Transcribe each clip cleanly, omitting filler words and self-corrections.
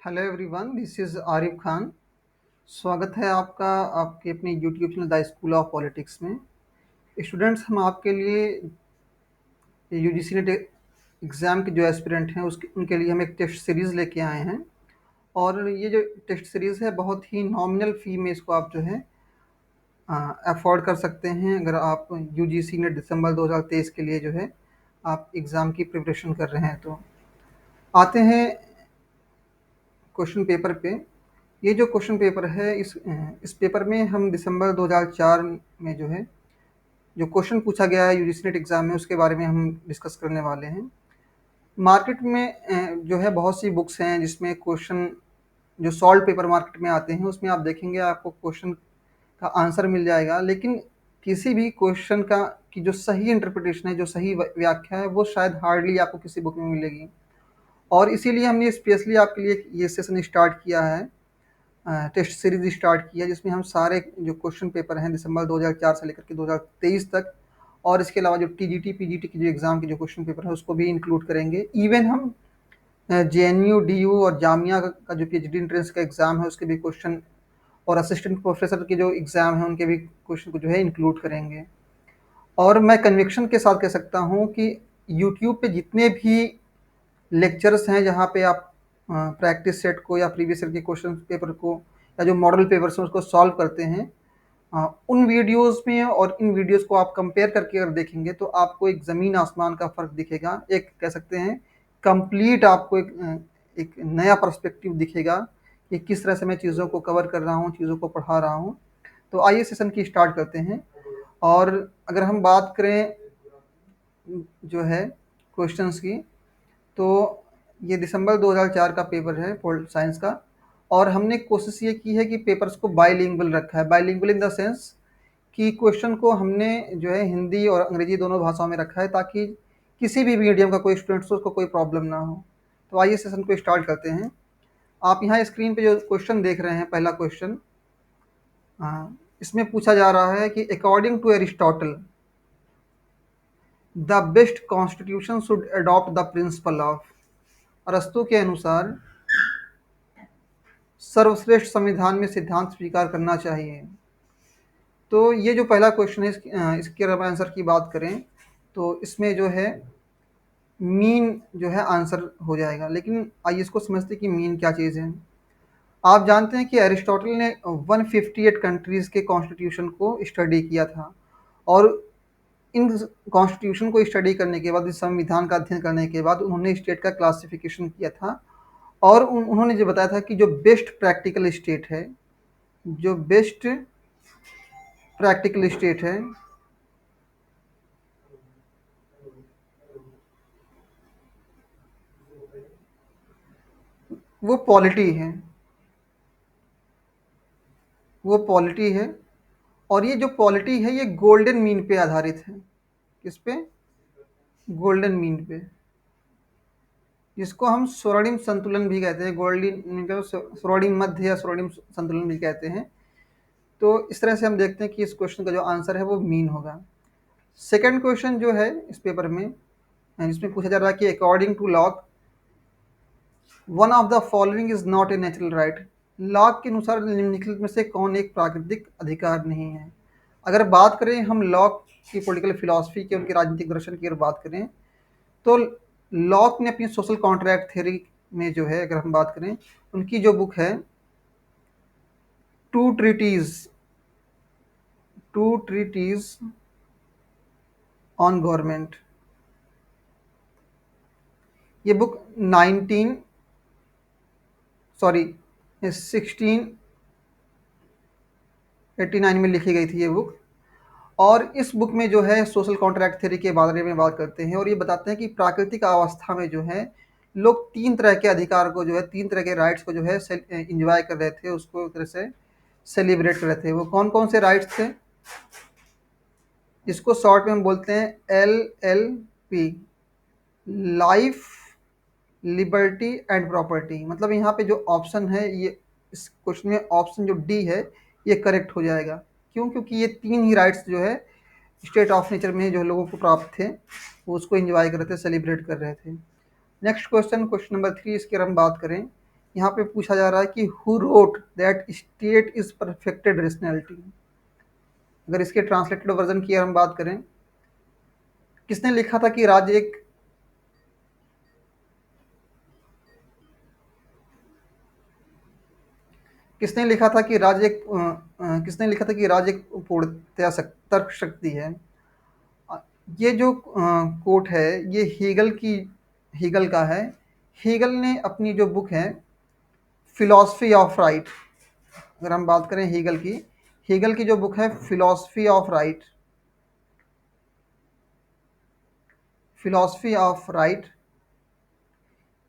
Hello everyone, this is Arif Khan. स्वागत है आपका आपके अपने YouTube channel the school of politics में। स्टूडेंट्स, हम आपके लिए यूजीसी नेट एग्ज़ाम के जो एस्पिरेंट हैं उसके उनके लिए हम एक टेस्ट सीरीज़ लेके आए हैं। और ये जो टेस्ट सीरीज़ है बहुत ही नॉमिनल फ़ी में इसको आप जो है अफोर्ड कर सकते हैं, अगर आप यूजीसी नेट दिसंबर 2023 के लिए जो है आप एग्ज़ाम की प्रिपरेशन कर रहे हैं। तो आते हैं क्वेश्चन पेपर पे। ये जो क्वेश्चन पेपर है इस पेपर में हम दिसंबर 2004 में जो है जो क्वेश्चन पूछा गया है यूजीसी नेट एग्ज़ाम में उसके बारे में हम डिस्कस करने वाले हैं। मार्केट में जो है बहुत सी बुक्स हैं जिसमें क्वेश्चन जो सॉल्व पेपर मार्केट में आते हैं उसमें आप देखेंगे आपको क्वेश्चन का आंसर मिल जाएगा, लेकिन किसी भी क्वेश्चन का की जो सही इंटरप्रिटेशन है, जो सही व्याख्या है, वो शायद हार्डली आपको किसी बुक में मिलेगी। और इसीलिए हमने स्पेशली आपके लिए ये सेशन स्टार्ट किया है, टेस्ट सीरीज स्टार्ट किया, जिसमें हम सारे जो क्वेश्चन पेपर हैं दिसंबर 2004 से लेकर के 2023 तक, और इसके अलावा जो टीजीटी पीजीटी की जो एग्ज़ाम के जो क्वेश्चन पेपर है उसको भी इंक्लूड करेंगे। इवन हम जेएनयू डीयू और जामिया का जो पीएचडी एंट्रेंस का एग्ज़ाम है उसके भी क्वेश्चन, और असिस्टेंट प्रोफेसर के जो एग्ज़ाम है उनके भी क्वेश्चन को जो है इंक्लूड करेंगे। और मैं कन्विक्शन के साथ कह सकता हूँ कि यूट्यूब पे जितने भी लेक्चर्स हैं जहाँ पे आप प्रैक्टिस सेट को या प्रीवियस ईयर के क्वेश्चन पेपर को या जो मॉडल पेपर्स हैं उसको सॉल्व करते हैं, उन वीडियोस में और इन वीडियोस को आप कंपेयर करके अगर देखेंगे तो आपको एक ज़मीन आसमान का फ़र्क दिखेगा। एक कह सकते हैं कंप्लीट आपको एक नया पर्सपेक्टिव दिखेगा कि किस तरह से मैं चीज़ों को कवर कर रहा हूँ, चीज़ों को पढ़ा रहा हूँ। तो आइए सेशन की स्टार्ट करते हैं। और अगर हम बात करें जो है क्वेश्चंस की, तो ये दिसंबर 2004 का पेपर है पॉलिटिकल साइंस का, और हमने कोशिश ये की है कि पेपर्स को बाइलिंगुअल रखा है। बाइलिंगुअल इन द सेंस कि क्वेश्चन को हमने जो है हिंदी और अंग्रेजी दोनों भाषाओं में रखा है ताकि किसी भी मीडियम का कोई स्टूडेंट्स हो उसको कोई प्रॉब्लम ना हो। तो आइए सेशन को स्टार्ट करते हैं। आप यहाँ स्क्रीन पे जो क्वेश्चन देख रहे हैं, पहला क्वेश्चन, इसमें पूछा जा रहा है कि according to Aristotle the best constitution should adopt the principle of. अरस्तु के अनुसार सर्वश्रेष्ठ संविधान में सिद्धांत स्वीकार करना चाहिए। तो ये जो पहला क्वेश्चन है इसके अगर हम आंसर की बात करें तो इसमें जो है मीन जो है आंसर हो जाएगा। लेकिन आइए इसको समझते हैं कि मीन क्या चीज़ है। आप जानते हैं कि एरिस्टोटल ने 158 कंट्रीज़ के कॉन्स्टिट्यूशन को स्टडी किया था, और इन कॉन्स्टिट्यूशन को स्टडी करने के बाद, इस संविधान का अध्ययन करने के बाद उन्होंने स्टेट का क्लासिफिकेशन किया था। और उन्होंने जो बताया था कि जो बेस्ट प्रैक्टिकल स्टेट है, जो बेस्ट प्रैक्टिकल स्टेट है वो पॉलिटी है, वो पॉलिटी है। और ये जो पॉलिटी है ये गोल्डन मीन पे आधारित है। किस पे? गोल्डन मीन पे, जिसको हम स्वर्णिम संतुलन भी कहते हैं। गोल्डन मीन को स्वर्णिम मध्य या स्वर्णिम संतुलन भी कहते हैं। तो इस तरह से हम देखते हैं कि इस क्वेश्चन का जो आंसर है वो मीन होगा। सेकंड क्वेश्चन जो है इस पेपर में, जिसमें पूछा जा रहा है कि according to Locke one of the following is not a natural right. Locke के अनुसार निम्नलिखित में से कौन एक प्राकृतिक अधिकार नहीं है। अगर बात करें हम लॉक की पॉलिटिकल फिलॉसफी के, उनके राजनीतिक दर्शन की अगर बात करें, तो लॉक ने अपनी सोशल कॉन्ट्रैक्ट थ्योरी में जो है, अगर हम बात करें, उनकी जो बुक है two treatises two treatises on government, ये बुक 1689 में लिखी गई थी ये बुक। और इस बुक में जो है सोशल कॉन्ट्रैक्ट थ्योरी के बारे में बात करते हैं, और ये बताते हैं कि प्राकृतिक अवस्था में जो है लोग तीन तरह के अधिकार को जो है, तीन तरह के राइट्स को जो है इंजॉय कर रहे थे, उसको एक तरह से सेलिब्रेट कर रहे थे। वो कौन कौन से राइट्स थे? जिसको शॉर्ट में हम बोलते हैं LLP, life, liberty and property. मतलब यहाँ पे जो ऑप्शन है, ये इस क्वेश्चन में ऑप्शन जो डी है ये करेक्ट हो जाएगा। क्यों? क्योंकि ये तीन ही राइट्स जो है स्टेट ऑफ नेचर में जो लोगों को प्राप्त थे वो उसको एंजॉय कर रहे थे, सेलिब्रेट कर रहे थे। नेक्स्ट क्वेश्चन, क्वेश्चन नंबर 3, इसकी अगर हम बात करें, यहाँ पे पूछा जा रहा है कि who wrote that state is perfected rationality. अगर इसके ट्रांसलेटेड वर्जन की हम बात करें, किसने लिखा था कि राज्य एक किसने लिखा था कि राज्य एक किसने लिखा था कि राज्य एक पूर्णतया तर्क शक्ति है। ये जो कोट है ये हीगल का है। हीगल ने अपनी जो बुक है फिलॉसफी ऑफ राइट, अगर हम बात करें हीगल की जो बुक है फिलॉसफी ऑफ राइट,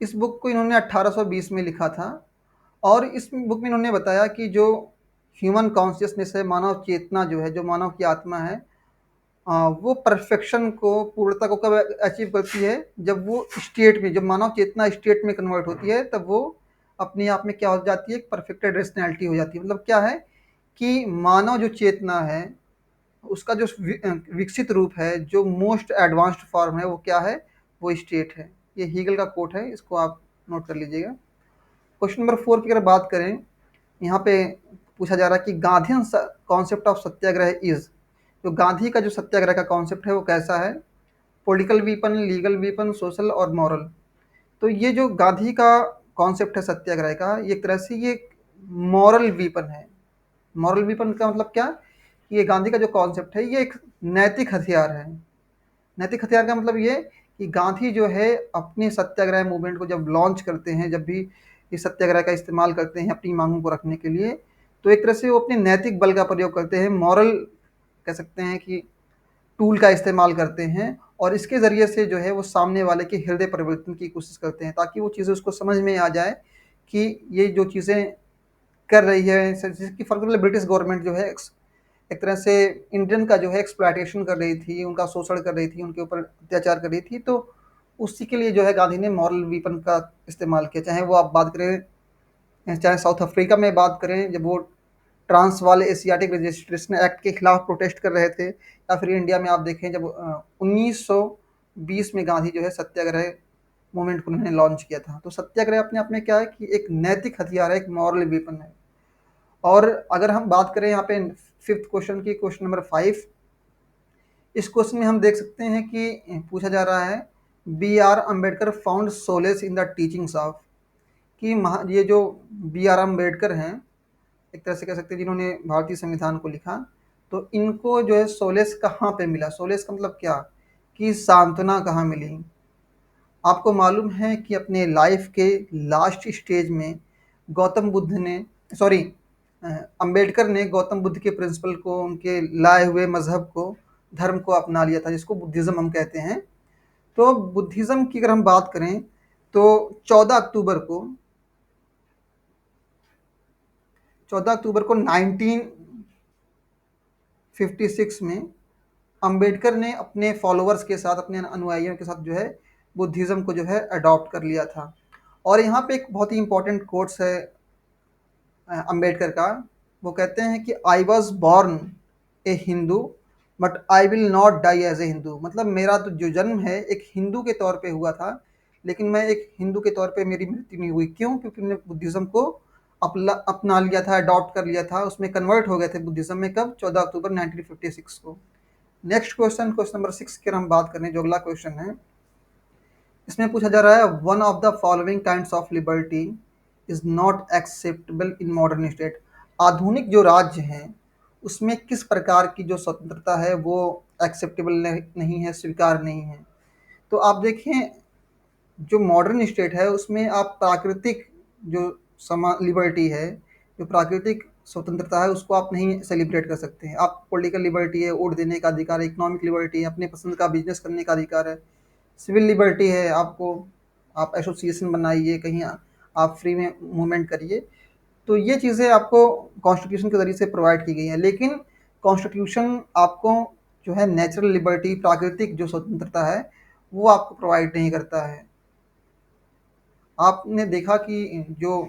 इस बुक को इन्होंने 1820 में लिखा था। और इस बुक में इन्होंने बताया कि जो ह्यूमन कॉन्शियसनेस है, मानव चेतना जो है, जो मानव की आत्मा है, वो परफेक्शन को, पूर्णता को कब अचीव करती है, जब वो स्टेट में, जब मानव चेतना स्टेट में कन्वर्ट होती है, तब वो अपने आप में क्या हो जाती है, एक परफेक्टेड रेशनैलिटी हो जाती है। मतलब क्या है कि मानव जो चेतना है उसका जो विकसित रूप है, जो मोस्ट एडवांस्ड फॉर्म है, वो क्या है, वो स्टेट है। ये हीगल का कोट है, इसको आप नोट कर लीजिएगा। क्वेश्चन नंबर 4 की अगर बात करें, यहाँ पे पूछा जा रहा है कि Gandhian concept of Satyagraha is, जो गांधी का जो सत्याग्रह का कॉन्सेप्ट है वो कैसा है, political weapon, legal weapon, social और मॉरल। तो ये जो गांधी का कॉन्सेप्ट है सत्याग्रह का, ये एक तरह से ये मॉरल वीपन है। मॉरल वीपन का मतलब क्या, ये गांधी का जो कॉन्सेप्ट है ये एक नैतिक हथियार है। नैतिक हथियार का मतलब ये कि गांधी जो है अपने सत्याग्रह मूवमेंट को जब लॉन्च करते हैं, जब भी इस सत्याग्रह का इस्तेमाल करते हैं अपनी मांगों को रखने के लिए, तो एक तरह से वो अपने नैतिक बल का प्रयोग करते हैं, मॉरल कह सकते हैं कि टूल का इस्तेमाल करते हैं। और इसके ज़रिए से जो है वो सामने वाले के हृदय परिवर्तन की कोशिश करते हैं, ताकि वो चीज़ें उसको समझ में आ जाए कि ये जो चीज़ें कर रही है, जिसकी फॉर एग्जाम्पल ब्रिटिश गवर्नमेंट जो है एक तरह से इंडियन का जो है एक्सप्लॉयटेशन कर रही थी, उनका शोषण कर रही थी, उनके ऊपर अत्याचार कर रही थी, तो उसी के लिए जो है गांधी ने मॉरल वीपन का इस्तेमाल किया। चाहे वो आप बात करें, चाहे साउथ अफ्रीका में बात करें, जब वो ट्रांसवाल एशियाटिक रजिस्ट्रेशन एक्ट के खिलाफ प्रोटेस्ट कर रहे थे, या फिर इंडिया में आप देखें जब 1920 में गांधी जो है सत्याग्रह मूवमेंट को उन्होंने लॉन्च किया था। तो सत्याग्रह अपने आप में क्या है कि एक नैतिक हथियार है, एक मॉरल वीपन है। और अगर हम बात करें यहाँ पे फिफ्थ क्वेश्चन की, क्वेश्चन नंबर 5, इस क्वेश्चन में हम देख सकते हैं कि पूछा जा रहा है B R Ambedkar found solace in the teachings of, कि ये जो बी आर अम्बेडकर हैं, एक तरह से कह सकते हैं जिन्होंने भारतीय संविधान को लिखा, तो इनको जो है सोलेस कहाँ पे मिला। सोलेस का मतलब क्या, कि सांत्वना कहाँ मिली। आपको मालूम है कि अपने लाइफ के लास्ट स्टेज में गौतम बुद्ध ने, सॉरी, अंबेडकर ने गौतम बुद्ध के प्रिंसिपल को, उनके लाए हुए मजहब को, धर्म को अपना लिया था, जिसको बुद्धिज़्म हम कहते हैं। तो बुद्धिज़्म की अगर हम बात करें तो 14 अक्टूबर को 1956 में अंबेडकर ने अपने फॉलोअर्स के साथ, अपने अनुयायियों के साथ जो है बुद्धिज़्म को जो है अडॉप्ट कर लिया था। और यहाँ पे एक बहुत ही इंपॉर्टेंट कोट्स है अंबेडकर का। वो कहते हैं कि I was born a Hindu but I will not die as a Hindu. मतलब मेरा तो जो जन्म है एक हिंदू के तौर पे हुआ था, लेकिन मैं एक हिंदू के तौर पे मेरी मृत्यु नहीं हुई। क्यों? क्योंकि मैंने बुद्धिज़्म को अपना लिया था, अडॉप्ट कर लिया था, उसमें कन्वर्ट हो गए थे बुद्धिज़्म में। कब? 14 अक्टूबर 1956 को। नेक्स्ट क्वेश्चन, क्वेश्चन नंबर 6 की हम बात करें, जो अगला क्वेश्चन है, इसमें पूछा जा रहा है one of the following kinds of liberty is not acceptable in modern state. आधुनिक जो राज्य हैं उसमें किस प्रकार की जो स्वतंत्रता है वो एक्सेप्टेबल नहीं है, स्वीकार नहीं है। तो आप देखें, जो मॉडर्न स्टेट है उसमें आप प्राकृतिक जो समा लिबर्टी है, जो प्राकृतिक स्वतंत्रता है, उसको आप नहीं सेलिब्रेट कर सकते हैं। आप पॉलिटिकल लिबर्टी है, वोट देने का अधिकार है, इकोनॉमिक लिबर्टी है, अपने पसंद का बिजनेस करने का अधिकार है, सिविल लिबर्टी है, आपको आप एसोसिएशन बनाइए, कहीं आप फ्री में मूवमेंट करिए। तो ये चीज़ें आपको कॉन्स्टिट्यूशन के ज़रिए से प्रोवाइड की गई हैं। लेकिन कॉन्स्टिट्यूशन आपको जो है नेचुरल लिबर्टी, प्राकृतिक जो स्वतंत्रता है, वो आपको प्रोवाइड नहीं करता है। आपने देखा कि जो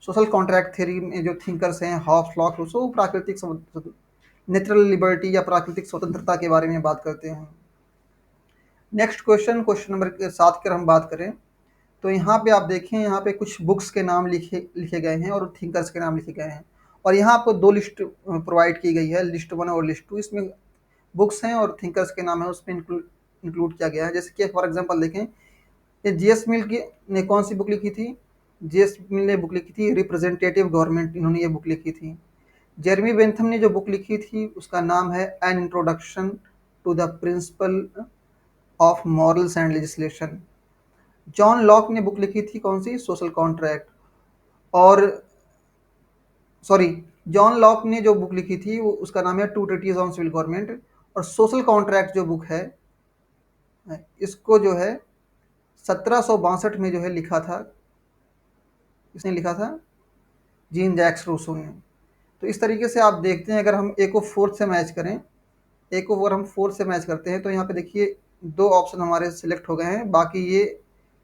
सोशल कॉन्ट्रैक्ट थ्योरी में जो थिंकर्स हैं, हॉब्स, लॉक, रूसो, वो प्राकृतिक नेचुरल लिबर्टी या प्राकृतिक स्वतंत्रता के बारे में बात करते हैं। नेक्स्ट क्वेश्चन, क्वेश्चन नंबर 7 की अगर हम बात करें, तो यहाँ पे आप देखें, यहाँ पे कुछ बुक्स के नाम लिखे लिखे गए हैं और थिंकर्स के नाम लिखे गए हैं, और यहाँ आपको दो लिस्ट प्रोवाइड की गई है, लिस्ट 1 और लिस्ट 2। इसमें बुक्स हैं और थिंकर्स के नाम है उसमें इंक्लूड किया गया है। जैसे कि फॉर एग्जांपल देखें, ये जीएस मिल की ने कौन सी बुक लिखी थी? जीएस मिल ने बुक लिखी थी रिप्रेजेंटेटिव गवर्नमेंट, इन्होंने ये बुक लिखी थी। जेरेमी बेंथम ने जो बुक लिखी थी उसका नाम है an introduction to the principle of morals and legislation. John Locke ने बुक लिखी थी कौन सी? Social contract. और सॉरी, जॉन लॉक ने जो बुक लिखी थी वो उसका नाम है two treatises on civil government. और सोशल कॉन्ट्रैक्ट जो बुक है इसको जो है 1762 में जो है लिखा था, इसने लिखा था जीन जैक्स रूसो ने। तो इस तरीके से आप देखते हैं, अगर हम ए को 4 से मैच करें, ए को अगर हम 4 से मैच करते हैं तो यहाँ पे देखिए 2 ऑप्शन हमारे सिलेक्ट हो गए हैं, बाकी ये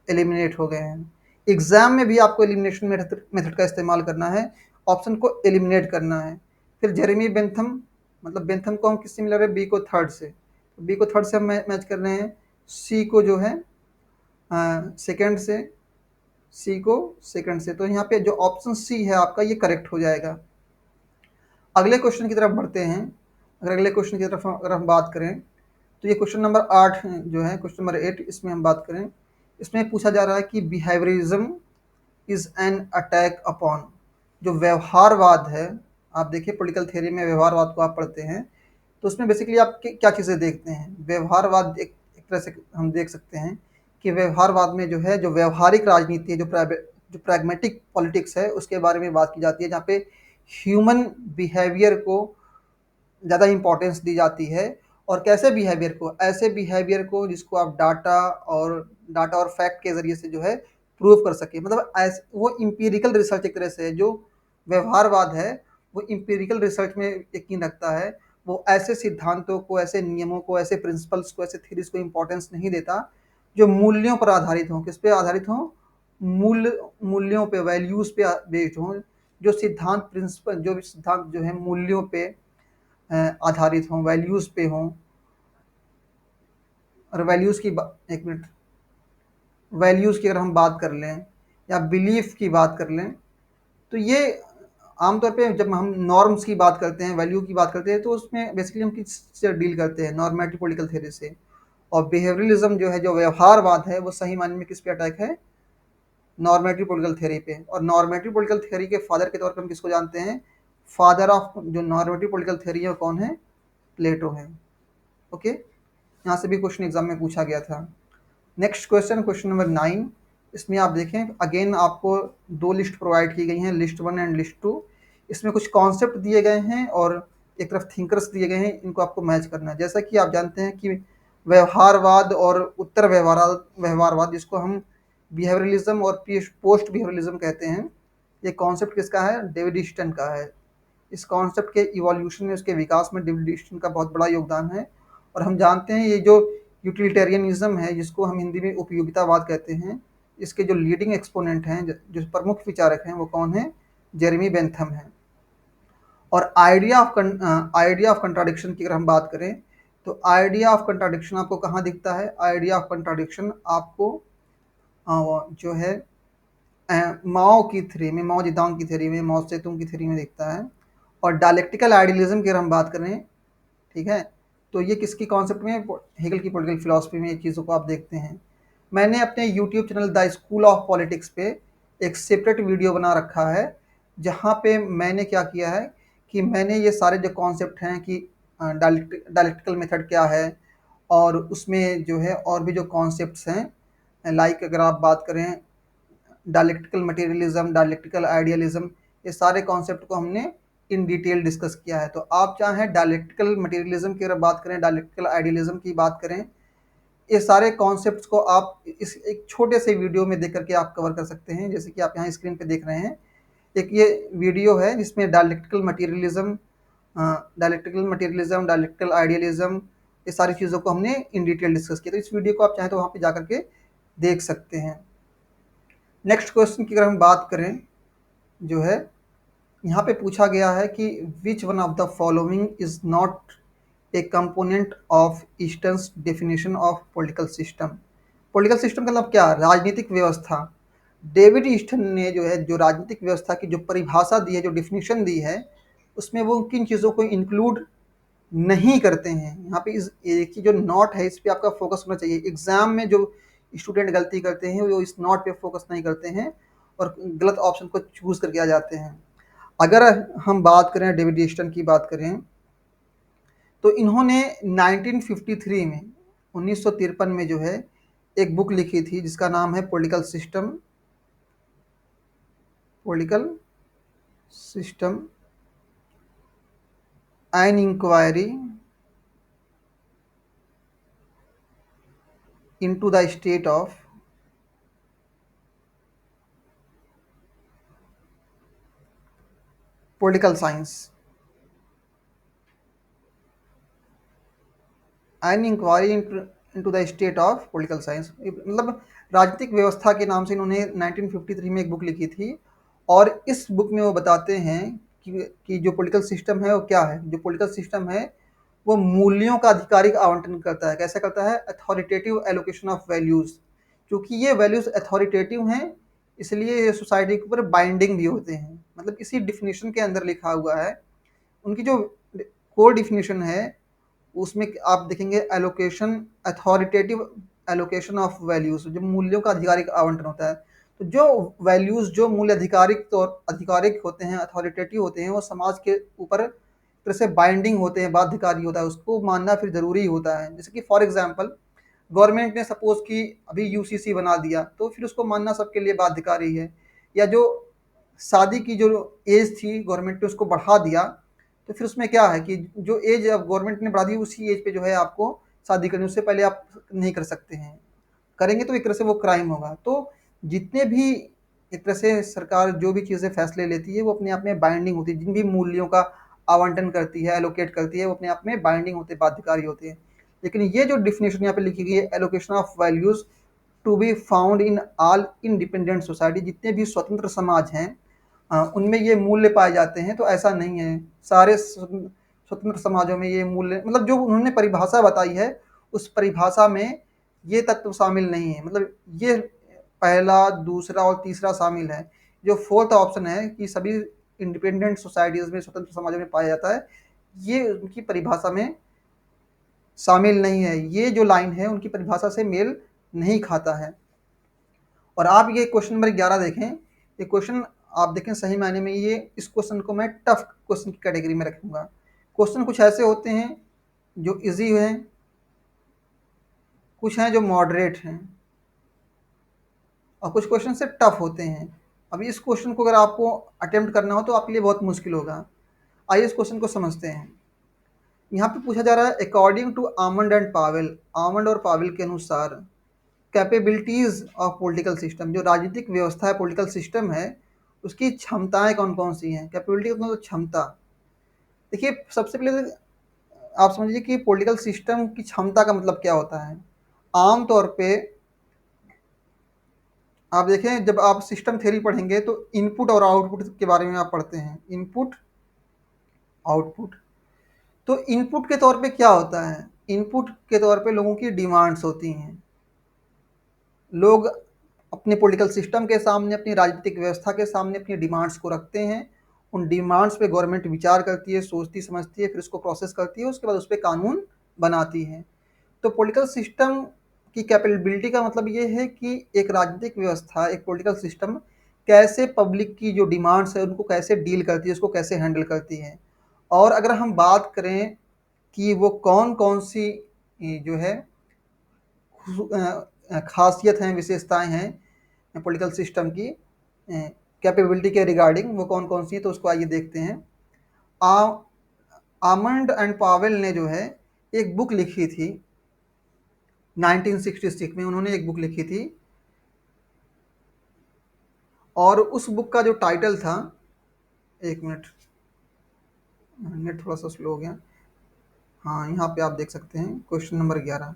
एलिमिनेट हो गए हैं। एग्जाम में भी आपको एलिमिनेशन मेथड का इस्तेमाल करना है, ऑप्शन को एलिमिनेट करना है। फिर जेरेमी बेंथम, मतलब बेंथम को हम किससे मिला रहे हैं? बी को 3rd से, तो बी को 3rd से हम मैच कर रहे हैं। सी को जो है सेकेंड से, सी को सेकंड से, तो यहाँ पे जो ऑप्शन सी है आपका ये करेक्ट हो जाएगा। अगले क्वेश्चन की तरफ बढ़ते हैं। अगर अगले क्वेश्चन की तरफ अगर हम बात करें तो ये क्वेश्चन नंबर 8 जो है, क्वेश्चन नंबर 8, इसमें हम बात करें, इसमें पूछा जा रहा है कि behaviourism is an attack upon, जो व्यवहारवाद है, आप देखिए पॉलिटिकल थ्योरी में व्यवहारवाद को आप पढ़ते हैं तो उसमें बेसिकली आप क्या चीज़ें देखते हैं? व्यवहारवाद एक तरह से हम देख सकते हैं कि व्यवहारवाद में जो है, जो व्यवहारिक राजनीति है, जो प्रैग्मेटिक पॉलिटिक्स है, उसके बारे में बात की जाती है, जहाँ पे ह्यूमन बिहेवियर को ज़्यादा इंपॉर्टेंस दी जाती है। और कैसे बिहेवियर को? ऐसे बिहेवियर को जिसको आप डाटा और फैक्ट के ज़रिए से जो है प्रूव कर सके। मतलब ऐसे वो एम्पिरिकल रिसर्च एक तरह से है। जो व्यवहारवाद है वो एम्पिरिकल रिसर्च में यकीन रखता है। वो ऐसे सिद्धांतों को, ऐसे नियमों को, ऐसे प्रिंसिपल्स को, ऐसे थ्योरीज को इम्पोर्टेंस नहीं देता जो मूल्यों पर आधारित हों। किस पे आधारित हों? मूल्यों पे, वैल्यूज़ पे बेस्ड हों। जो सिद्धांत जो है मूल्यों पे आधारित हों, वैल्यूज़ पे हों। और वैल्यूज़ की एक मिनट, वैल्यूज़ की अगर हम बात कर लें या बिलीफ की बात कर लें तो ये आमतौर पे जब हम नॉर्म्स की बात करते हैं, वैल्यू की बात करते हैं, तो उसमें बेसिकली हम किससे डील करते हैं? नॉर्मेटिव पॉलिटिकल थ्योरी से। और बिहेवियरलिज्म जो है, जो व्यवहारवाद है, वो सही मायने में किस पे अटैक है? नॉर्मेटिव पॉलिटिकल थ्योरी पे। और नॉर्मेटिव पॉलिटिकल थ्योरी के फादर के तौर पर हम किसको जानते हैं? फादर ऑफ जो नॉर्मेटिव पॉलिटिकल थ्योरी है वो कौन है? प्लेटो है। ओके, यहाँ से भी क्वेश्चन एग्जाम में पूछा गया था। नेक्स्ट क्वेश्चन, क्वेश्चन नंबर 9, इसमें आप देखें अगेन आपको 2 लिस्ट प्रोवाइड की गई हैं, लिस्ट 1 एंड लिस्ट 2। इसमें कुछ कॉन्सेप्ट दिए गए हैं और एक तरफ थिंकर्स दिए गए हैं, इनको आपको मैच करना है। जैसा कि आप जानते हैं कि व्यवहारवाद और उत्तर व्यवहारवाद जिसको हम बिहेवियरलिज्म और पोस्ट बिहेवियरलिज्म कहते हैं, ये कॉन्सेप्ट किसका है? डेविड ईस्टन का है। इस कॉन्सेप्ट के इवोल्यूशन में, उसके विकास में डेविड ईस्टन का बहुत बड़ा योगदान है। और हम जानते हैं ये जो यूटिलिटेरियनिज्म है, जिसको हम हिंदी में उपयोगितावाद कहते हैं, इसके जो लीडिंग एक्सपोनेंट हैं, जो प्रमुख विचारक हैं, वो कौन है? जेरेमी बेंथम है। और आइडिया ऑफ कंट्राडिक्शन की अगर हम बात करें तो आइडिया ऑफ कंट्राडिक्शन आपको कहाँ दिखता है? आइडिया ऑफ कंट्राडिक्शन आपको जो है माओ की थ्योरी में, माओ जेडोंग की थ्योरी में, माओ सेतुंग की थ्योरी में दिखता है। और डायलेक्टिकल आइडियलिज्म की अगर हम बात करें, ठीक है, तो ये किसकी कॉन्सेप्ट में? हेगल की पॉलिटिकल फिलॉसफी में ये चीज़ों को आप देखते हैं। मैंने अपने YouTube channel the school of politics पे एक सेपरेट वीडियो बना रखा है, जहाँ पे मैंने क्या किया है कि मैंने ये सारे जो कॉन्सेप्ट हैं कि डायलेक्टिकल मेथड क्या है, और उसमें जो है और भी जो कॉन्सेप्ट्स हैं, लाइक अगर आप बात करें डायलेक्टिकल मटेरियलिज्म, डायलेक्टिकल आइडियलिज्म, ये सारे कॉन्सेप्ट को हमने इन डिटेल डिस्कस किया है। तो आप चाहे डायलेक्टिकल मटेरियलिज्म की अगर बात करें, डायलेक्टिकल आइडियलिज्म की बात करें, ये सारे कॉन्सेप्ट्स को आप इस एक छोटे से वीडियो में देख करके आप कवर कर सकते हैं। जैसे कि आप यहाँ स्क्रीन पे देख रहे हैं, एक ये वीडियो है जिसमें डायलेक्टिकल आइडियलिज्म, ये सारी चीज़ों को हमने इन डिटेल डिस्कस किया। तो इस वीडियो को आप चाहें तो वहाँ पे जा करके देख सकते हैं। नेक्स्ट क्वेश्चन की अगर हम बात करें, जो है यहाँ पे पूछा गया है कि which one of the following is not A component of ईस्टर्न्स definition of political system. Political system का मतलब क्या? राजनीतिक व्यवस्था। डेविड ईस्टन ने जो है, जो राजनीतिक व्यवस्था की जो परिभाषा दी है, जो डिफिनीशन दी है, उसमें वो किन चीज़ों को इंक्लूड नहीं करते हैं। यहाँ पे इस एक ही जो नॉट है, इस पे आपका फोकस होना चाहिए। एग्जाम में जो स्टूडेंट गलती करते हैं वो इस नॉट पे फोकस नहीं करते हैं और गलत ऑप्शन को चूज करके आ जाते हैं। अगर हम बात करें, डेविड ईस्टन की बात करें, तो इन्होंने 1953 में, 1953 में जो है एक बुक लिखी थी जिसका नाम है political system an inquiry into the state of political science. An inquiry into the state of political science, मतलब राजनीतिक व्यवस्था के नाम से इन्होंने 1953 में एक बुक लिखी थी। और इस बुक में वो बताते हैं कि जो पॉलिटिकल सिस्टम है वो क्या है। जो पॉलिटिकल सिस्टम है वो मूल्यों का आधिकारिक आवंटन करता है। कैसे करता है? Authoritative allocation of values. क्योंकि ये वैल्यूज़ अथॉरिटेटिव हैं, इसलिए ये सोसाइटी के ऊपर बाइंडिंग भी होते हैं। मतलब इसी डिफिनीशन के अंदर लिखा हुआ है। उनकी जो कोर डिफिनीशन है उसमें आप देखेंगे allocation, authoritative allocation of values, जो मूल्यों का आधिकारिक आवंटन होता है। तो जो वैल्यूज, जो मूल्य आधिकारिक होते हैं, अथॉरिटेटिव होते हैं, वो समाज के ऊपर तरह से बाइंडिंग होते हैं, बाध्यकारी होता है, उसको मानना फिर जरूरी होता है। जैसे कि फॉर एग्जाम्पल, गवर्नमेंट ने सपोज कि अभी यूसीसी बना दिया तो फिर उसको मानना सबके लिए बाध्यकारी है। या जो शादी की जो एज थी गवर्नमेंट ने उसको बढ़ा दिया, तो फिर उसमें क्या है कि जो एज अब गवर्नमेंट ने बढ़ा दी उसी एज पे जो है आपको शादी करनी, उससे पहले आप नहीं कर सकते हैं। करेंगे तो एक तरह से वो क्राइम होगा। तो जितने भी एक तरह से सरकार जो भी चीज़ें फैसले लेती है वो अपने आप में बाइंडिंग होती है। जिन भी मूल्यों का आवंटन करती है, एलोकेट करती है, वो अपने आप में बाइंडिंग होते हैं, बाध्यकारी होते हैं। लेकिन ये जो डिफिनेशन यहाँ पे लिखी गई है, allocation of values to be found in all independent society, जितने भी स्वतंत्र समाज हैं उनमें ये मूल्य पाए जाते हैं। तो ऐसा नहीं है, सारे स्वतंत्र समाजों में ये मूल्य, मतलब जो उन्होंने परिभाषा बताई है उस परिभाषा में ये तत्व शामिल नहीं है। मतलब ये पहला, दूसरा और तीसरा शामिल है। जो फोर्थ ऑप्शन है कि सभी इंडिपेंडेंट सोसाइटीज में, स्वतंत्र समाजों में पाया जाता है, ये उनकी परिभाषा में शामिल नहीं है। ये जो लाइन है उनकी परिभाषा से मेल नहीं खाता है। और आप ये क्वेश्चन नंबर 11 देखें, ये क्वेश्चन आप देखें सही मायने में, ये इस क्वेश्चन को मैं टफ क्वेश्चन की कैटेगरी में रखूंगा। क्वेश्चन कुछ ऐसे होते हैं जो इजी हैं, कुछ हैं जो मॉडरेट हैं, और कुछ क्वेश्चन से टफ होते हैं। अभी इस क्वेश्चन को अगर आपको अटेम्प्ट करना हो तो आपके लिए बहुत मुश्किल होगा। आइए इस क्वेश्चन को समझते हैं। यहाँ पे पूछा जा रहा है, according to Almond and Powell, Almond और पावेल के अनुसार कैपेबिलिटीज ऑफ पॉलिटिकल सिस्टम, जो राजनीतिक व्यवस्था है, पॉलिटिकल सिस्टम है, उसकी क्षमताएं कौन कौन सी हैं। कैपेबिलिटी मतलब क्षमता। देखिए सबसे पहले तो आप समझिए कि पॉलिटिकल सिस्टम की क्षमता का मतलब क्या होता है। आम तौर पे आप देखें, जब आप सिस्टम थ्योरी पढ़ेंगे तो इनपुट और आउटपुट के बारे में आप पढ़ते हैं, इनपुट आउटपुट। तो इनपुट के तौर पे क्या होता है? इनपुट के तौर पे लोगों की डिमांड्स होती हैं। लोग अपने पॉलिटिकल सिस्टम के सामने, अपनी राजनीतिक व्यवस्था के सामने अपनी डिमांड्स को रखते हैं। उन डिमांड्स पे गवर्नमेंट विचार करती है, सोचती समझती है, फिर उसको प्रोसेस करती है, उसके बाद उस पर कानून बनाती है। तो पॉलिटिकल सिस्टम की कैपेबिलिटी का मतलब ये है कि एक राजनीतिक व्यवस्था, एक पॉलिटिकल सिस्टम कैसे पब्लिक की जो डिमांड्स है उनको कैसे डील करती है, उसको कैसे हैंडल करती है। और अगर हम बात करें कि वो कौन कौन सी जो है खासियत हैं, विशेषताएं हैं पॉलिटिकल सिस्टम की कैपेबिलिटी के रिगार्डिंग, वो कौन कौन सी है, तो उसको आइए देखते हैं। आ, आमंड एंड पावेल ने जो है एक बुक लिखी थी 1966 में, उन्होंने एक बुक लिखी थी। और उस बुक का जो टाइटल था, एक मिनट, नेट थोड़ा सा स्लो हो गया। हाँ, यहाँ पे आप देख सकते हैं question number 11।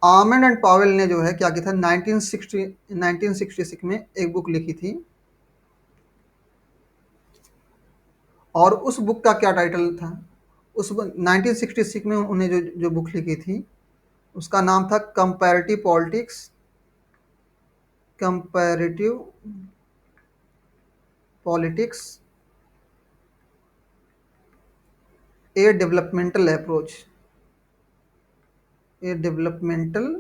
Almond and Powell ने जो है क्या किया था, 1966 में एक बुक लिखी थी। और उस बुक का क्या टाइटल था? उस 1966 में उन्हें जो जो बुक लिखी थी उसका नाम था कंपैरेटिव पॉलिटिक्स कंपैरेटिव पॉलिटिक्स ए डेवलपमेंटल अप्रोच, ए डेवलपमेंटल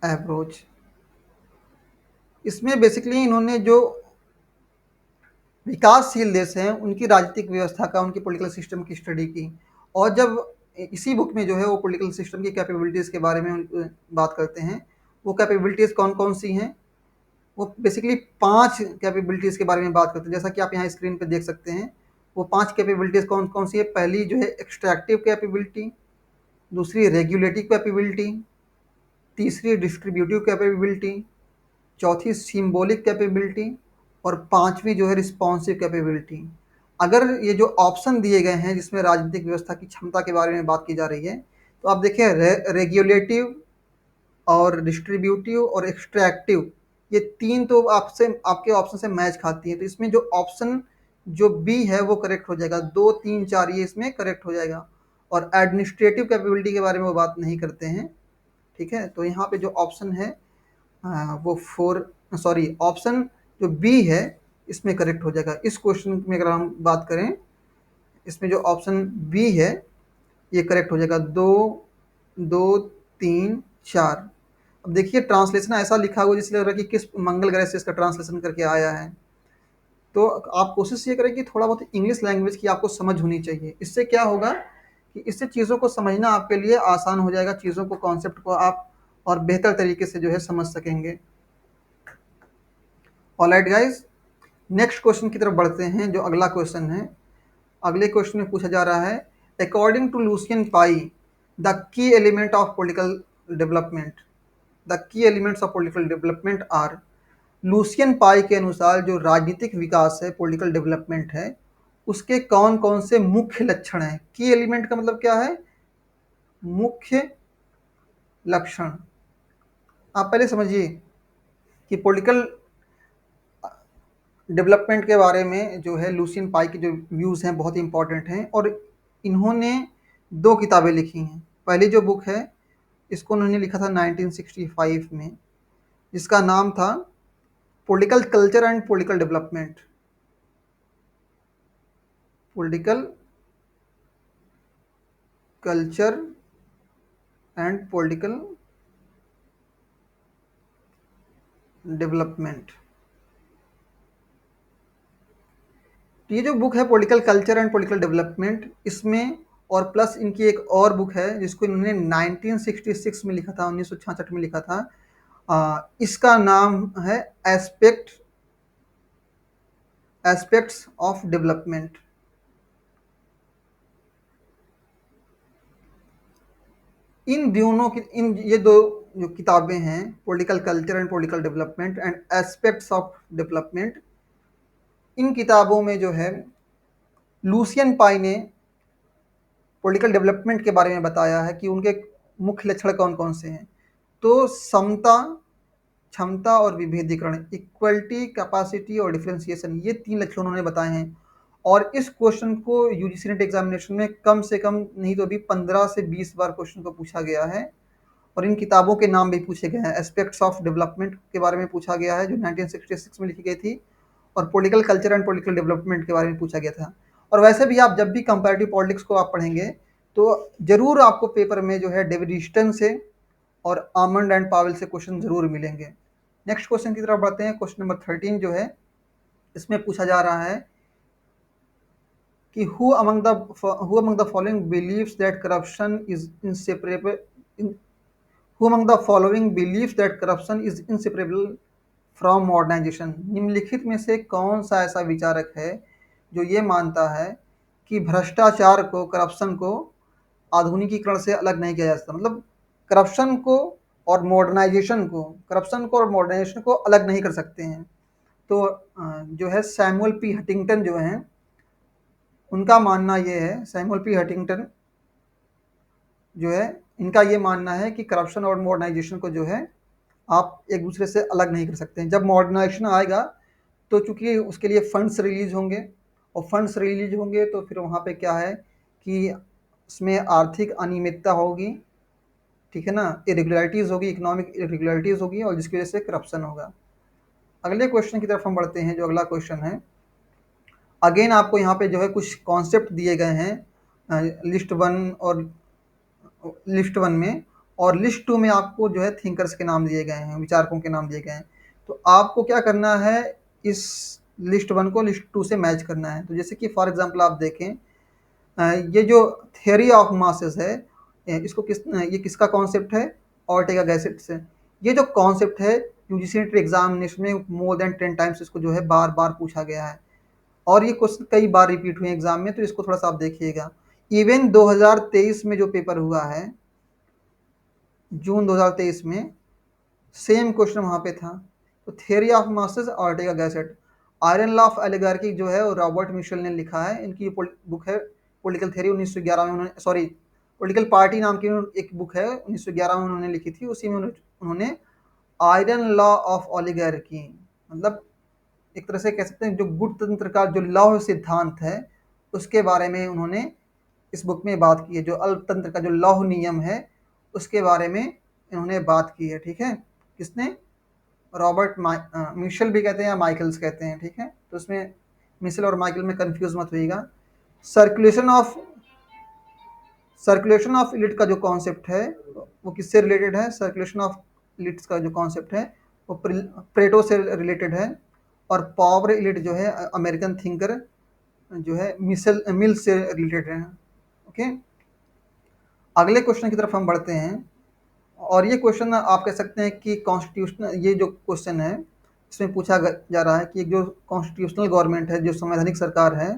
अप्रोच। इसमें बेसिकली इन्होंने जो विकासशील देश हैं उनकी राजनीतिक व्यवस्था का, उनकी पॉलिटिकल सिस्टम की स्टडी की। और जब इसी बुक में जो है वो पॉलिटिकल सिस्टम की कैपेबिलिटीज़ के बारे में बात करते हैं। वो कैपेबिलिटीज़ कौन कौन सी हैं? वो बेसिकली 5 कैपेबिलिटीज़ के बारे में बात करते हैं, जैसा कि आप यहाँ स्क्रीन पे देख सकते हैं। वो 5 कैपेबिलिटीज़ कौन कौन सी है? पहली जो है एक्सट्रैक्टिव कैपेबिलिटी, दूसरी रेगुलेटिव कैपेबिलिटी, तीसरी डिस्ट्रीब्यूटिव कैपेबिलिटी, चौथी सिंबॉलिक कैपेबिलिटी और पांचवी जो है रिस्पॉन्सिव कैपेबिलिटी। अगर ये जो ऑप्शन दिए गए हैं जिसमें राजनीतिक व्यवस्था की क्षमता के बारे में बात की जा रही है, तो आप देखिए रेगुलेटिव और डिस्ट्रीब्यूटिव और एक्सट्रैक्टिव, ये तीन तो आपसे आपके ऑप्शन से मैच खाती है। तो इसमें जो ऑप्शन जो बी है वो करेक्ट हो जाएगा। 2, 3, 4 ये इसमें करेक्ट हो जाएगा। और एडमिनिस्ट्रेटिव कैपेबिलिटी के बारे में वो बात नहीं करते हैं। ठीक है, तो यहाँ पे जो ऑप्शन है वो 4, सॉरी, ऑप्शन जो बी है इसमें करेक्ट हो जाएगा। इस क्वेश्चन में अगर हम बात करें, इसमें जो ऑप्शन बी है ये करेक्ट हो जाएगा। 2, 2, 3, 4। अब देखिए ट्रांसलेशन ऐसा लिखा हुआ जिससे लग रहा है कि किस मंगल ग्रह से इसका ट्रांसलेशन करके आया है। तो आप कोशिश ये करें कि थोड़ा बहुत इंग्लिश लैंग्वेज की आपको समझ होनी चाहिए। इससे क्या होगा कि इससे चीज़ों को समझना आपके लिए आसान हो जाएगा, चीज़ों को, कॉन्सेप्ट को आप और बेहतर तरीके से जो है समझ सकेंगे। ऑलराइट गाइस, नेक्स्ट क्वेश्चन की तरफ बढ़ते हैं। जो अगला क्वेश्चन है, अगले क्वेश्चन में पूछा जा रहा है, according to Lucian Pye the key element of political development, the key elements of political development are. Lucian Pye के अनुसार जो राजनीतिक विकास है, पॉलिटिकल डेवलपमेंट है, उसके कौन कौन से मुख्य लक्षण हैं? की एलिमेंट का मतलब क्या है? मुख्य लक्षण। आप पहले समझिए कि पॉलिटिकल डेवलपमेंट के बारे में जो है लुसियन पाई के जो व्यूज़ हैं बहुत इंपॉर्टेंट हैं। और इन्होंने 2 किताबें लिखी हैं। पहली जो बुक है इसको उन्होंने लिखा था 1965 में, जिसका नाम था political culture and political development, political culture and political development. ये जो बुक है political culture and political development, इसमें और प्लस इनकी एक और बुक है जिसको इन्होंने 1966 में लिखा था, 1966 में लिखा था। इसका नाम है एस्पेक्ट्स ऑफ डेवलपमेंट। इन दोनों की, इन ये 2 जो किताबें हैं, political culture and political development and aspects of development, इन किताबों में जो है लुसियन पाई ने पॉलिटिकल डेवलपमेंट के बारे में बताया है कि उनके मुख्य लक्षण कौन कौन से हैं। तो समता, क्षमता और विभेदीकरण, इक्वलिटी, कैपेसिटी और डिफरेंशिएशन, ये 3 लक्षण उन्होंने बताए हैं। और इस क्वेश्चन को यूजीसी नेट एग्जामिनेशन में कम से कम नहीं तो भी 15 से 20 बार क्वेश्चन को पूछा गया है। और इन किताबों के नाम भी पूछे गए हैं। एस्पेक्ट्स ऑफ डेवलपमेंट के बारे में पूछा गया है जो 1966 में लिखी गई थी, और political culture and political development के बारे में पूछा गया था। और वैसे भी आप जब भी कंपैरेटिव पॉलिटिक्स को आप पढ़ेंगे तो जरूर आपको पेपर में जो है डेविड ईस्टन से और आमंड एंड पावेल से क्वेश्चन जरूर मिलेंगे। नेक्स्ट क्वेश्चन की तरफ बढ़ते हैं। क्वेश्चन नंबर 13 जो है इसमें पूछा जा रहा है कि who among the following believes that corruption is inseparable in, who among the following believes that corruption is inseparable from modernization। निम्नलिखित में से कौन सा ऐसा विचारक है जो ये मानता है कि भ्रष्टाचार को, करप्शन को आधुनिकीकरण से अलग नहीं किया जा सकता? मतलब करप्शन को और मॉडर्नाइजेशन को, अलग नहीं कर सकते हैं। तो जो है सैमुअल पी हटिंगटन जो हैं, उनका मानना ये है, सैमुअल पी हटिंगटन जो है, इनका ये मानना है कि करप्शन और मॉडर्नाइजेशन को जो है आप एक दूसरे से अलग नहीं कर सकते हैं। जब मॉडर्नाइजेशन आएगा तो चूंकि उसके लिए फंड्स रिलीज होंगे, और फंड्स रिलीज होंगे तो फिर वहाँ पे क्या है कि उसमें आर्थिक अनियमितता होगी, ठीक है ना, इरेगुलरिटीज़ होगी, इकोनॉमिक इरेगुलरिटीज़ होगी और जिसकी वजह से करप्शन होगा। अगले क्वेश्चन की तरफ हम बढ़ते हैं। जो अगला क्वेश्चन है, अगेन आपको यहाँ पे जो है कुछ कॉन्सेप्ट दिए गए हैं लिस्ट वन और लिस्ट वन में, और लिस्ट टू में आपको जो है थिंकर्स के नाम दिए गए हैं, विचारकों के नाम दिए गए हैं। तो आपको क्या करना है, इस लिस्ट वन को लिस्ट टू से मैच करना है। तो जैसे कि फॉर एग्जांपल आप देखें, ये जो थियरी ऑफ मासेस है, इसको ये किसका कॉन्सेप्ट है, ऑर्टेगा गैसेट से। ये जो कॉन्सेप्ट है यूजीसी नेट एग्जामिनेशन में मोर देन 10 टाइम्स इसको जो है बार बार पूछा गया है, और ये क्वेश्चन कई बार रिपीट हुए एग्जाम में, तो इसको थोड़ा सा आप देखिएगा। इवन 2023 में जो पेपर हुआ है, जून 2023 में, सेम क्वेश्चन वहाँ पे था। तो theory of masses, Ortega Gasset. Iron law of oligarchy जो है वो रॉबर्ट मिशेल ने लिखा है। इनकी बुक है पॉलिटिकल थियरी, 1911 में उन्होंने, सॉरी, पॉलिटिकल पार्टी नाम की एक बुक है, 1911 में उन्होंने लिखी थी। उसी में उन्होंने आयरन लॉ ऑफ ओलिगार्की, मतलब एक तरह से कह सकते हैं जो गुट तंत्र का जो लौह सिद्धांत है उसके बारे में उन्होंने इस बुक में बात की है। जो अल्पतंत्र का जो लौह नियम है उसके बारे में इन्होंने बात की है। ठीक है, किसने, रॉबर्ट मिशेल भी कहते हैं या माइकल्स कहते हैं। ठीक है, तो उसमें मिशेल और माइकल में कंफ्यूज मत होइएगा। Circulation of circulation of elite का जो कॉन्सेप्ट है वो किससे रिलेटेड है, सर्कुलेशन ऑफ इलिट्स का जो कॉन्सेप्ट है वो प्लेटो से रिलेटेड है, और पावर इलिट जो है अमेरिकन थिंकर जो है मिल से रिलेटेड है। ओके, अगले क्वेश्चन की तरफ हम बढ़ते हैं। और ये क्वेश्चन आप कह सकते हैं कि कॉन्स्टिट्यूशनल, ये जो क्वेश्चन है इसमें पूछा जा रहा है कि जो कॉन्स्टिट्यूशनल गवर्नमेंट है, जो संवैधानिक सरकार है,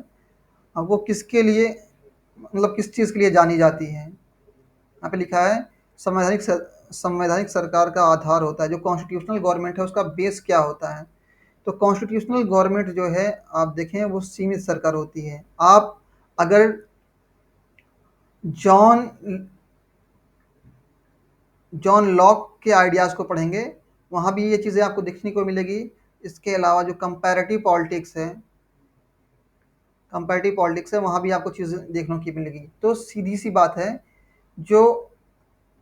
वो किसके लिए, मतलब किस चीज़ के लिए जानी जाती है। यहाँ पे लिखा है संवैधानिक सरकार का आधार होता है। जो कॉन्स्टिट्यूशनल गवर्नमेंट है उसका बेस क्या होता है। तो कॉन्स्टिट्यूशनल गवर्नमेंट जो है आप देखें वो सीमित सरकार होती है। आप अगर जॉन जॉन लॉक के आइडियाज़ को पढ़ेंगे वहाँ भी ये चीज़ें आपको देखने को मिलेगी। इसके अलावा जो कंपैरेटिव पॉलिटिक्स है वहाँ भी आपको चीज़ें देखने की मिलेगी। तो सीधी सी बात है, जो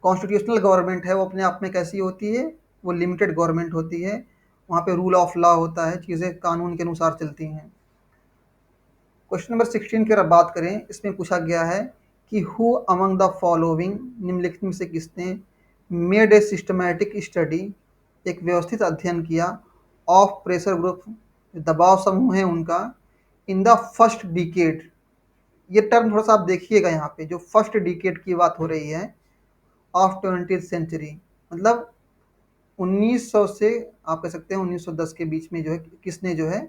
कॉन्स्टिट्यूशनल गवर्नमेंट है वो अपने आप में कैसी होती है, वो लिमिटेड गवर्नमेंट होती है। वहाँ पे रूल ऑफ लॉ होता है, चीज़ें कानून के अनुसार चलती हैं। क्वेश्चन नंबर 16 की अगर बात करें, इसमें पूछा गया है कि हु अमंग द फॉलोइंग, निम्नलिखित में से किसने, मेड ए सिस्टमैटिक स्टडी, एक व्यवस्थित अध्ययन किया, ऑफ प्रेशर ग्रुप, दबाव समूह है उनका, इन द फर्स्ट डिकेड। ये टर्म थोड़ा सा आप देखिएगा, यहाँ पे जो फर्स्ट डिकेड की बात हो रही है ऑफ 20th सेंचुरी, मतलब 1900 से आप कह सकते हैं 1910 के बीच में जो है किसने जो है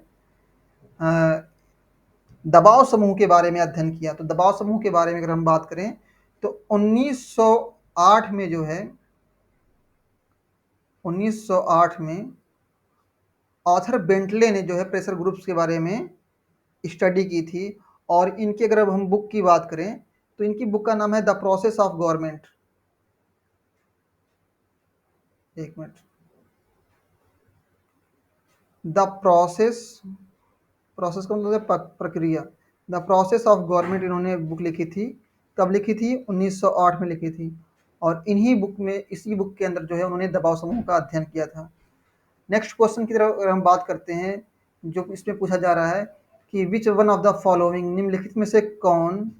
दबाव समूह के बारे में अध्ययन किया। तो दबाव समूह के बारे में अगर हम बात करें तो 1908 में जो है 1908 में ऑथर बेंटले ने जो है प्रेशर ग्रुप्स के बारे में स्टडी की थी। और इनकी अगर अब हम बुक की बात करें तो इनकी बुक का नाम है द प्रोसेस ऑफ गवर्नमेंट। एक मिनट, द प्रोसेस का मतलब प्रक्रिया, द प्रोसेस ऑफ गवर्नमेंट इन्होंने बुक लिखी थी। कब लिखी थी, 1908 में लिखी थी। और इन्हीं बुक में, इसी बुक के अंदर जो है उन्होंने दबाव समूह का अध्ययन किया था। नेक्स्ट क्वेश्चन की तरफ अगर हम बात करते हैं, जो इसमें पूछा जा रहा है कि which one of the following, निम्नलिखित में से कौन,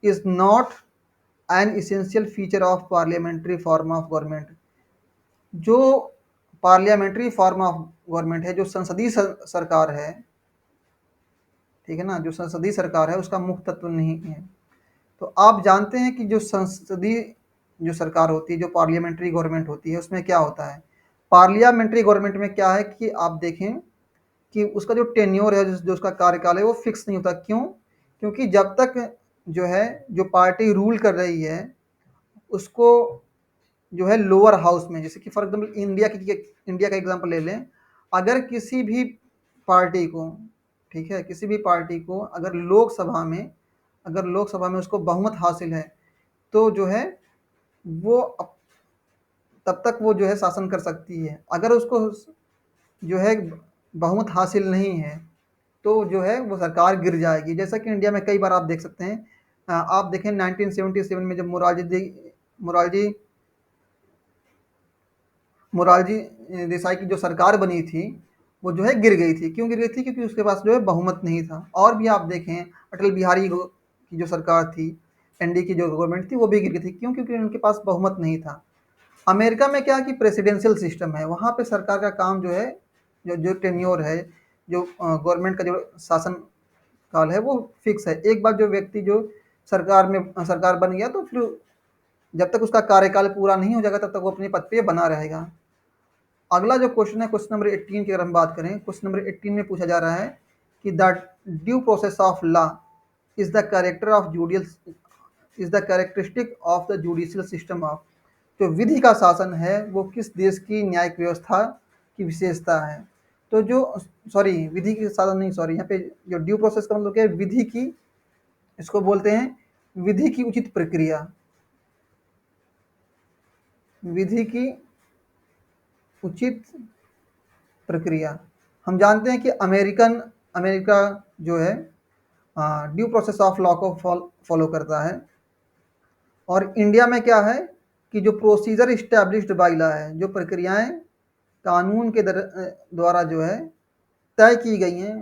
is not an essential feature of parliamentary form of government. जो पार्लियामेंट्री फॉर्म ऑफ गवर्नमेंट है, जो संसदीय सरकार है, ठीक है ना, जो संसदीय सरकार है उसका मुख्य तत्व नहीं है। तो आप जानते हैं कि जो संसदीय जो सरकार होती है, जो पार्लियामेंट्री गवर्नमेंट होती है, उसमें क्या होता है। पार्लियामेंट्री गवर्नमेंट में क्या है कि आप देखें कि उसका जो टेन्योर है, जो उसका कार्यकाल है, वो फिक्स नहीं होता। क्यों, क्योंकि जब तक जो है जो पार्टी रूल कर रही है उसको जो है लोअर हाउस में, जैसे कि फॉर एग्जाम्पल इंडिया का एग्जाम्पल ले लें। अगर किसी भी पार्टी को, ठीक है, किसी भी पार्टी को अगर लोकसभा में उसको बहुमत हासिल है तो जो है वो तब तक वो जो है शासन कर सकती है। अगर उसको जो है बहुमत हासिल नहीं है तो जो है वो सरकार गिर जाएगी। जैसा कि इंडिया में कई बार आप देख सकते हैं। आप देखें 1977 में जब मोरारजी मोरारजी देसाई की जो सरकार बनी थी वो जो है गिर गई थी। क्यों गिर गई थी? क्योंकि उसके पास जो है बहुमत नहीं था। और भी आप देखें, अटल बिहारी की जो सरकार थी, एनडीए की जो गवर्नमेंट थी, वो भी गिर गई थी। क्यों? क्योंकि उनके पास बहुमत नहीं था। अमेरिका में क्या कि प्रेसिडेंशियल सिस्टम है, वहाँ पे सरकार का काम जो है, जो जो टेन्योर है, जो गवर्नमेंट का जो शासन काल है, वो फिक्स है। एक बार जो व्यक्ति जो सरकार बन गया, तो फिर जब तक उसका कार्यकाल पूरा नहीं हो जाएगा तब तक वो अपने पद पे बना रहेगा। अगला जो क्वेश्चन है, क्वेश्चन नंबर 18 की अगर हम बात करें, क्वेश्चन नंबर 18 में पूछा जा रहा है कि the due process of law is the character of judicial is the characteristic of the judicial system of. जो विधि का शासन है वो किस देश की न्यायिक व्यवस्था की विशेषता है? तो जो सॉरी विधि की शासन नहीं, सॉरी, यहाँ पे जो ड्यू प्रोसेस का मतलब क्या है? विधि की, इसको बोलते हैं विधि की उचित प्रक्रिया। विधि की उचित प्रक्रिया। हम जानते हैं कि अमेरिका जो है ड्यू प्रोसेस ऑफ लॉ को फॉलो करता है। और इंडिया में क्या है कि जो प्रोसीजर इस्टेब्लिश्ड बाय लॉ है, जो प्रक्रियाएं कानून के द्वारा जो है तय की गई हैं,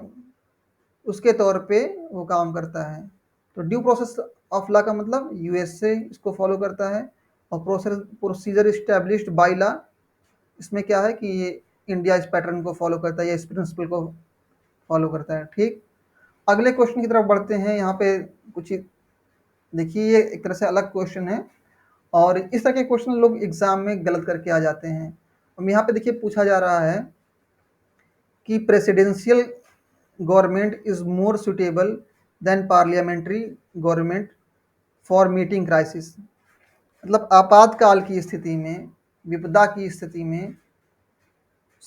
उसके तौर पे वो काम करता है। तो ड्यू प्रोसेस ऑफ लॉ का मतलब यूएसए इसको फॉलो करता है। और प्रोसीजर इस्टेब्लिश्ड बाय लॉ, इसमें क्या है कि ये इंडिया इस पैटर्न को फॉलो करता है या इस प्रिंसिपल को फॉलो करता है। ठीक, अगले क्वेश्चन की तरफ बढ़ते हैं। यहाँ पे कुछ देखिए, ये एक तरह से अलग क्वेश्चन है, और इस तरह के क्वेश्चन लोग एग्जाम में गलत करके आ जाते हैं। अब यहाँ पे देखिए पूछा जा रहा है कि presidential government is more suitable than parliamentary government for meeting crisis. मतलब आपातकाल की स्थिति में, विपदा की स्थिति में,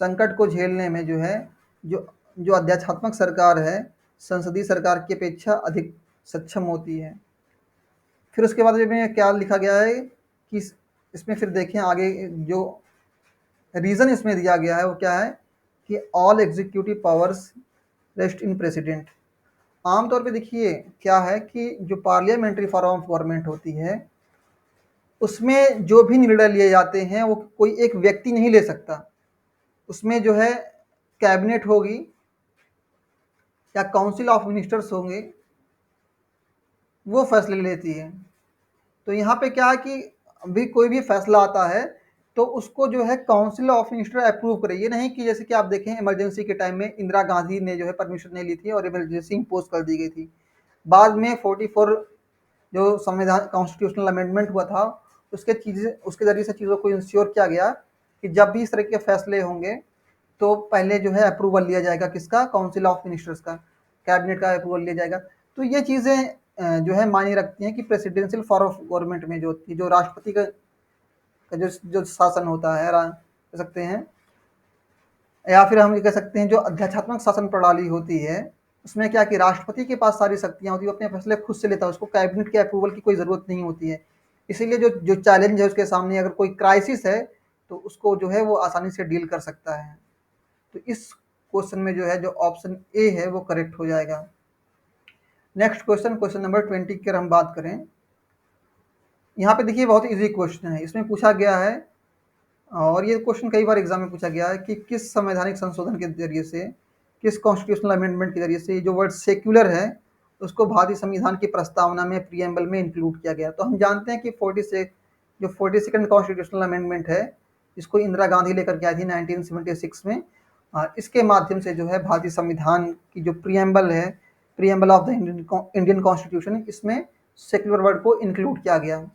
संकट को झेलने में जो है, जो जो अध्यात्मक सरकार है, संसदीय सरकार की अपेक्षा अधिक सक्षम होती है। फिर उसके बाद में क्या लिखा गया है कि इसमें फिर देखें आगे, जो रीज़न इसमें दिया गया है वो क्या है कि all executive powers rest in president. आमतौर पे देखिए क्या है कि जो पार्लियामेंट्री फॉर्म ऑफ गवर्नमेंट होती है, उसमें जो भी निर्णय लिए जाते हैं वो कोई एक व्यक्ति नहीं ले सकता। उसमें जो है कैबिनेट होगी या काउंसिल ऑफ मिनिस्टर्स होंगे, वो फैसले लेती है। तो यहाँ पे क्या है कि अभी कोई भी फैसला आता है तो उसको जो है काउंसिल ऑफ मिनिस्टर अप्रूव करे। ये नहीं कि जैसे कि आप देखें इमरजेंसी के टाइम में इंदिरा गांधी ने जो है परमिशन नहीं ली थी और इमरजेंसी इम्पोज कर दी गई थी। बाद में 44 जो संविधान कॉन्स्टिट्यूशनल अमेंडमेंट हुआ था, उसके जरिए से चीज़ों को इंश्योर किया गया कि जब भी इस तरह के फैसले होंगे तो पहले जो है अप्रूवल लिया जाएगा, किसका? काउंसिल ऑफ मिनिस्टर्स का, कैबिनेट का अप्रूवल लिया जाएगा। तो ये चीज़ें जो है मायने रखती हैं कि प्रेसिडेंशियल फॉर्म ऑफ गवर्नमेंट में जो होती है, जो राष्ट्रपति का जो जो शासन होता है, कह सकते हैं, या फिर हम ये कह सकते हैं जो अध्यात्मक शासन प्रणाली होती है, उसमें क्या कि राष्ट्रपति के पास सारी शक्तियाँ होती है, वो अपने फैसले खुद से लेता है, उसको कैबिनेट के अप्रूवल की कोई ज़रूरत नहीं होती है। इसीलिए जो जो चैलेंज है उसके सामने, अगर कोई क्राइसिस है तो उसको जो है वो आसानी से डील कर सकता है। तो इस क्वेश्चन में जो है जो ऑप्शन ए है वो करेक्ट हो जाएगा। नेक्स्ट क्वेश्चन, क्वेश्चन नंबर 20 की अगर हम बात करें, यहाँ पे देखिए बहुत इजी क्वेश्चन है। इसमें पूछा गया है, और ये क्वेश्चन कई बार एग्जाम में पूछा गया है, कि किस संवैधानिक संशोधन के जरिए से, किस कॉन्स्टिट्यूशनल अमेंडमेंट के जरिए से जो वर्ड सेक्युलर है उसको भारतीय संविधान की प्रस्तावना में, प्रीएम्बल में इंक्लूड किया गया। तो हम जानते हैं कि 42nd कॉन्स्टिट्यूशनल अमेंडमेंट है, जिसको इंदिरा गांधी लेकर के आई थी 1976 में। इसके माध्यम से जो है भारतीय संविधान की जो प्रीएम्बल है, preamble of the Indian constitution, इसमें सेक्युलर वर्ड को इंक्लूड किया गया।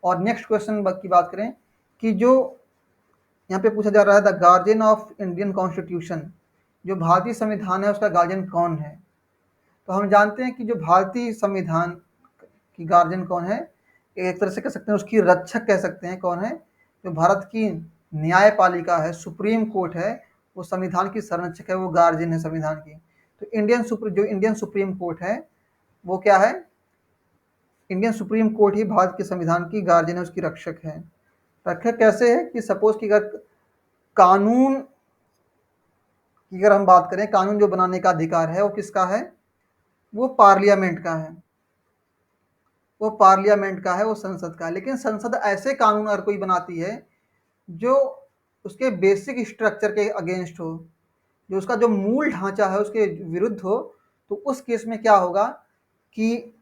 और नेक्स्ट क्वेश्चन की बात करें कि जो यहाँ पे पूछा जा रहा है, the guardian of Indian constitution, जो भारतीय संविधान है उसका गार्जियन कौन है? तो हम जानते हैं कि जो भारतीय संविधान की गार्जियन कौन है, एक तरह से कह सकते हैं उसकी रक्षक कह सकते हैं। कौन है? जो भारत की न्यायपालिका है, सुप्रीम कोर्ट है, वो संविधान की संरक्षक है, वो गार्जियन है संविधान की। तो इंडियन सुप्रीम कोर्ट है वो क्या है? इंडियन सुप्रीम कोर्ट ही भारत के संविधान की गार्जियन है, उसकी रक्षक है। रक्षक कैसे है कि सपोज कि अगर कानून की अगर हम बात करें, कानून जो बनाने का अधिकार है वो किसका है? वो पार्लियामेंट का है। वो पार्लियामेंट का है, वो संसद का है। लेकिन संसद ऐसे कानून अगर कोई बनाती है जो उसके बेसिक स्ट्रक्चर के अगेंस्ट हो, जो उसका जो मूल ढांचा है उसके विरुद्ध हो, तो उस केस में क्या होगा कि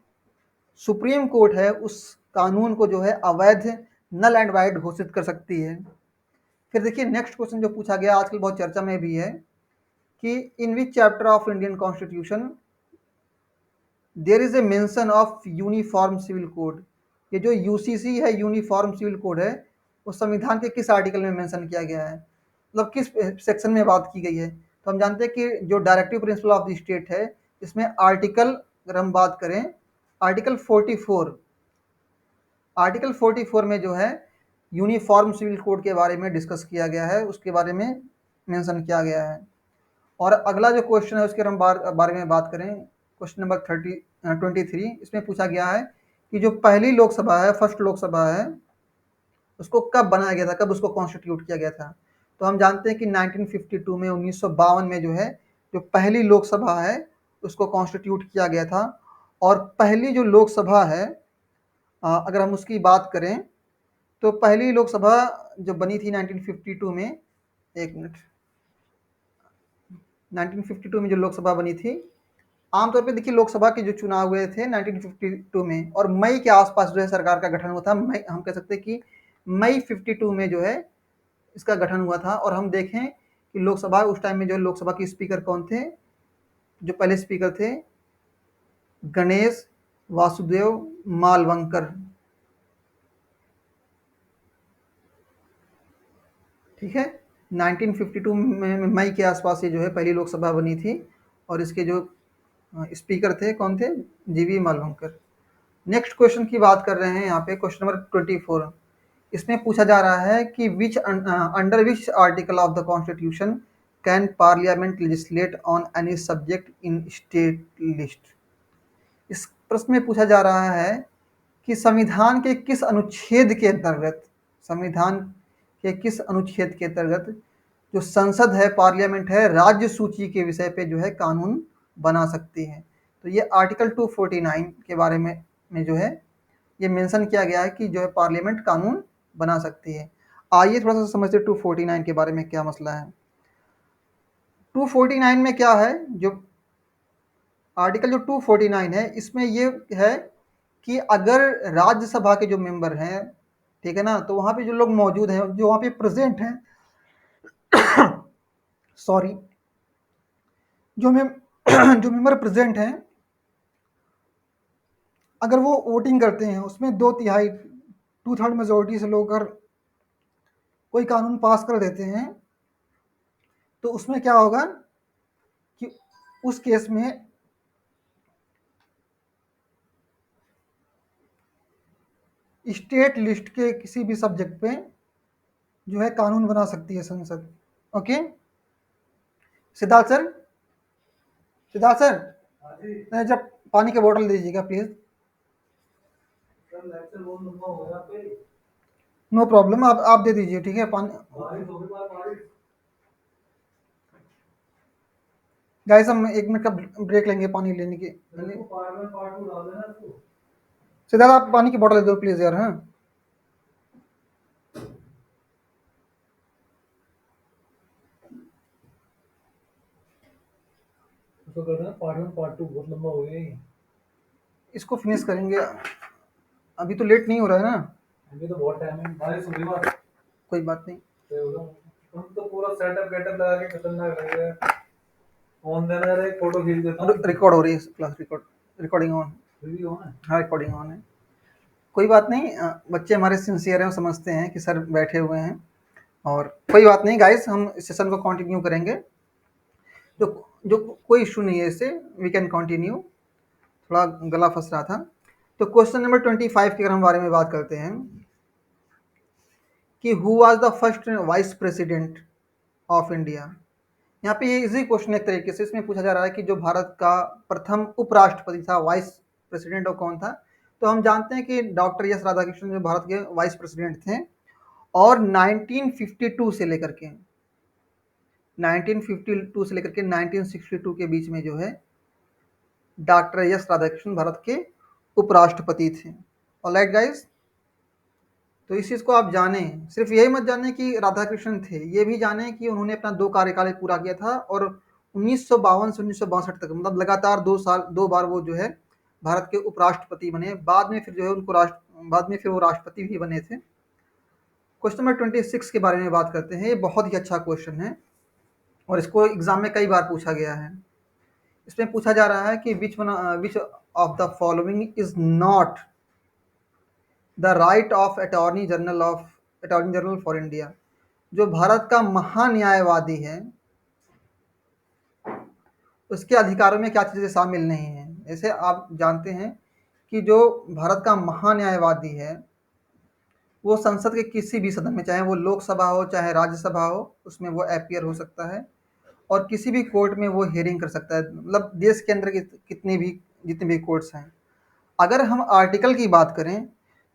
सुप्रीम कोर्ट है उस कानून को जो है अवैध, नल एंड वाइड घोषित कर सकती है। फिर देखिए नेक्स्ट क्वेश्चन जो पूछा गया आजकल बहुत चर्चा में भी है कि in which chapter of Indian constitution there is a mention of uniform civil code. ये जो यूसीसी है, यूनिफॉर्म सिविल कोड है, वो संविधान के किस आर्टिकल में मेंशन किया गया है, मतलब किस सेक्शन में बात की गई है। तो हम जानते हैं कि जो directive principle of the state है, इसमें आर्टिकल अगर हम बात करें आर्टिकल 44, आर्टिकल 44 में जो है यूनिफॉर्म सिविल कोड के बारे में डिस्कस किया गया है, उसके बारे में मेंशन किया गया है। और अगला जो क्वेश्चन है उसके हम बारे में बात करें, क्वेश्चन नंबर 23, इसमें पूछा गया है कि जो पहली लोकसभा है, फर्स्ट लोकसभा है, उसको कब बनाया गया था, कब उसको कॉन्स्टिट्यूट किया गया था। तो हम जानते हैं कि 1952 में, 1952 में जो है जो पहली लोकसभा है उसको कॉन्स्टिट्यूट किया गया था। और पहली जो लोकसभा है अगर हम उसकी बात करें तो पहली लोकसभा जो बनी थी 1952 में, एक मिनट, 1952 में जो लोकसभा बनी थी, आमतौर पे देखिए लोकसभा के जो चुनाव हुए थे 1952 में, और मई के आसपास जो है सरकार का गठन हुआ था। मई, हम कह सकते हैं कि मई 52 में जो है इसका गठन हुआ था। और हम देखें कि लोकसभा उस टाइम में जो लोकसभा के स्पीकर कौन थे, जो पहले स्पीकर थे गणेश वासुदेव मालवंकर, ठीक है। 1952 में मई के आसपास ये जो है पहली लोकसभा बनी थी, और इसके जो स्पीकर थे कौन थे, जीवी मालवंकर। नेक्स्ट क्वेश्चन की बात कर रहे हैं यहाँ पे, क्वेश्चन नंबर 24। इसमें पूछा जा रहा है कि which under which article of the constitution can parliament legislate on any subject in state list. इस प्रश्न में पूछा जा रहा है कि संविधान के किस अनुच्छेद के अंतर्गत, संविधान के किस अनुच्छेद के अंतर्गत जो संसद है, पार्लियामेंट है, राज्य सूची के विषय पे जो है कानून बना सकती है। तो ये आर्टिकल 249 के बारे में जो है ये मेंशन किया गया है कि जो है पार्लियामेंट कानून बना सकती है। आइए थोड़ा सा समझते हैं 249 के बारे में क्या मसला है। 249 में क्या है, जो आर्टिकल जो 249 है इसमें ये है कि अगर राज्यसभा के जो मेंबर हैं, ठीक है ना, तो वहाँ पे जो लोग मौजूद हैं, जो वहाँ पे प्रेजेंट हैं, सॉरी, जो में जो मेंबर प्रेजेंट हैं, अगर वो वोटिंग करते हैं उसमें 2/3 2/3 मेजोरिटी से लोग अगर कोई कानून पास कर देते हैं, तो उसमें क्या होगा कि उस केस में स्टेट लिस्ट के किसी भी सब्जेक्ट पे जो है कानून बना सकती है संसद। Okay, Siddharth sir, Siddharth sir, जब पानी का बोतल दीजिएगा प्लीज। नो प्रॉब्लम, आप दे दीजिए, ठीक है। पानी गाइस, हम 1 मिनट का ब्रेक लेंगे पानी लेने के। सिद्धार्थ आप पानी की बोतल दे दो प्लीज यार। हाँ, तो करना पार्ट 1 पार्ट 2 बहुत लंबा हो गया, इसको फिनिश करेंगे, अभी तो लेट नहीं हो रहा है ना, अभी तो बहुत टाइम है, बारिश हो रही है, कोई बात नहीं। हम तो पूरा सेटअप वेटअप लगा के खतरनाक लग रहा है, फोन देना है, फोटो खींच देता हूं। रिकॉर्ड हो रही है क्लास, रिकॉर्डिंग ऑन, हाँ रिकॉर्डिंग ऑन है, कोई बात नहीं। बच्चे हमारे सिंसियर हैं, वो समझते हैं कि सर बैठे हुए हैं, और कोई बात नहीं गाइस, हम इस सेशन को कंटिन्यू करेंगे, जो जो कोई इशू नहीं है इससे, वी कैन कंटिन्यू। थोड़ा गला फंस रहा था। तो क्वेश्चन नंबर 25 के अगर हम बारे में बात करते हैं कि who was the first vice president of India. यहाँ पे ये इजी क्वेश्चन एक तरीके से, इसमें पूछा जा रहा है कि जो भारत का प्रथम उपराष्ट्रपति था, वाइस प्रेसिडेंट वो कौन था। तो हम जानते हैं कि डॉक्टर एस राधाकृष्णन जो भारत के वाइस प्रेसिडेंट थे, और 1952 से लेकर के 1962 के बीच में जो है डॉक्टर एस राधाकृष्णन भारत के उपराष्ट्रपति थे। ऑलराइट गाइस, तो इस चीज़ को आप जानें, सिर्फ यही मत जानें कि राधा कृष्णन थे, ये भी जानें कि उन्होंने अपना 2 कार्यकाल पूरा किया था और 1952 से 1962 तक मतलब लगातार 2 बार वो जो है भारत के उपराष्ट्रपति बने। बाद में फिर जो है उनको बाद में फिर वो राष्ट्रपति भी बने थे। क्वेश्चन नंबर 26 के बारे में बात करते हैं। ये बहुत ही अच्छा क्वेश्चन है और इसको एग्जाम में कई बार पूछा गया है। इसमें पूछा जा रहा है कि which of the following is not the right of attorney general for India. जो भारत का महान्यायवादी है उसके अधिकारों में क्या चीज़ें शामिल नहीं हैं। जैसे आप जानते हैं कि जो भारत का महान्यायवादी है वो संसद के किसी भी सदन में, चाहे वो लोकसभा हो चाहे राज्यसभा हो, उसमें वो अपीयर हो सकता है और किसी भी कोर्ट में वो हियरिंग कर सकता है, मतलब देश के अंदर जितने भी कोर्ट्स हैं। अगर हम आर्टिकल की बात करें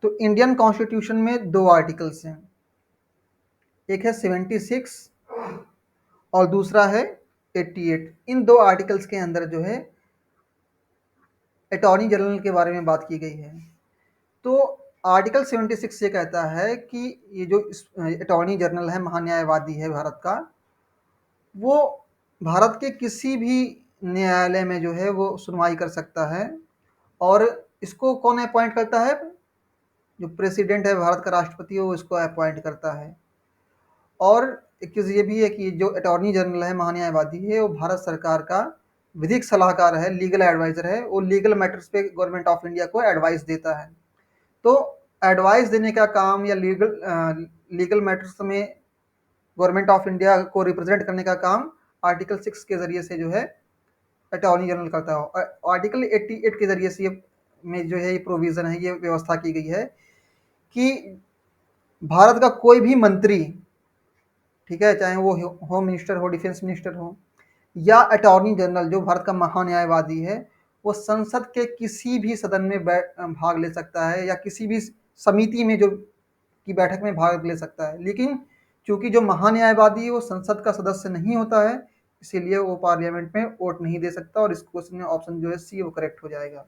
तो इंडियन कॉन्स्टिट्यूशन में 2 आर्टिकल्स हैं, एक है 76 और दूसरा है 88। इन 2 आर्टिकल्स के अंदर जो है अटॉर्नी जनरल के बारे में बात की गई है। तो आर्टिकल 76 ये कहता है कि ये जो अटॉर्नी जनरल है, महान्यायवादी है भारत का, वो भारत के किसी भी न्यायालय में जो है वो सुनवाई कर सकता है। और इसको कौन अपॉइंट करता है? जो प्रेसिडेंट है, भारत का राष्ट्रपति, वो इसको अपॉइंट करता है। और एक चीज़ ये भी है कि जो अटॉर्नी जनरल है, महान्यायवादी है, वो भारत सरकार का विधिक सलाहकार है, लीगल एडवाइज़र है। वो लीगल मैटर्स पे गवर्नमेंट ऑफ इंडिया को एडवाइस देता है। तो एडवाइस देने का काम या लीगल मैटर्स में गवर्नमेंट ऑफ इंडिया को रिप्रेजेंट करने का काम आर्टिकल 6 के ज़रिए से जो है अटॉर्नी जनरल करता है। और आर्टिकल 88 के ज़रिए से ये में जो है ये प्रोविज़न है, ये व्यवस्था की गई है कि भारत का कोई भी मंत्री, ठीक है, चाहे वो होम मिनिस्टर हो, डिफेंस मिनिस्टर हो या अटॉर्नी जनरल जो भारत का महान्यायवादी है, वो संसद के किसी भी सदन में भाग ले सकता है या किसी भी समिति में जो की बैठक में भाग ले सकता है। लेकिन चूंकि जो महान्यायवादी है वो संसद का सदस्य नहीं होता है, इसीलिए वो पार्लियामेंट में वोट नहीं दे सकता और इस क्वेश्चन में ऑप्शन जो है सी वो करेक्ट हो जाएगा।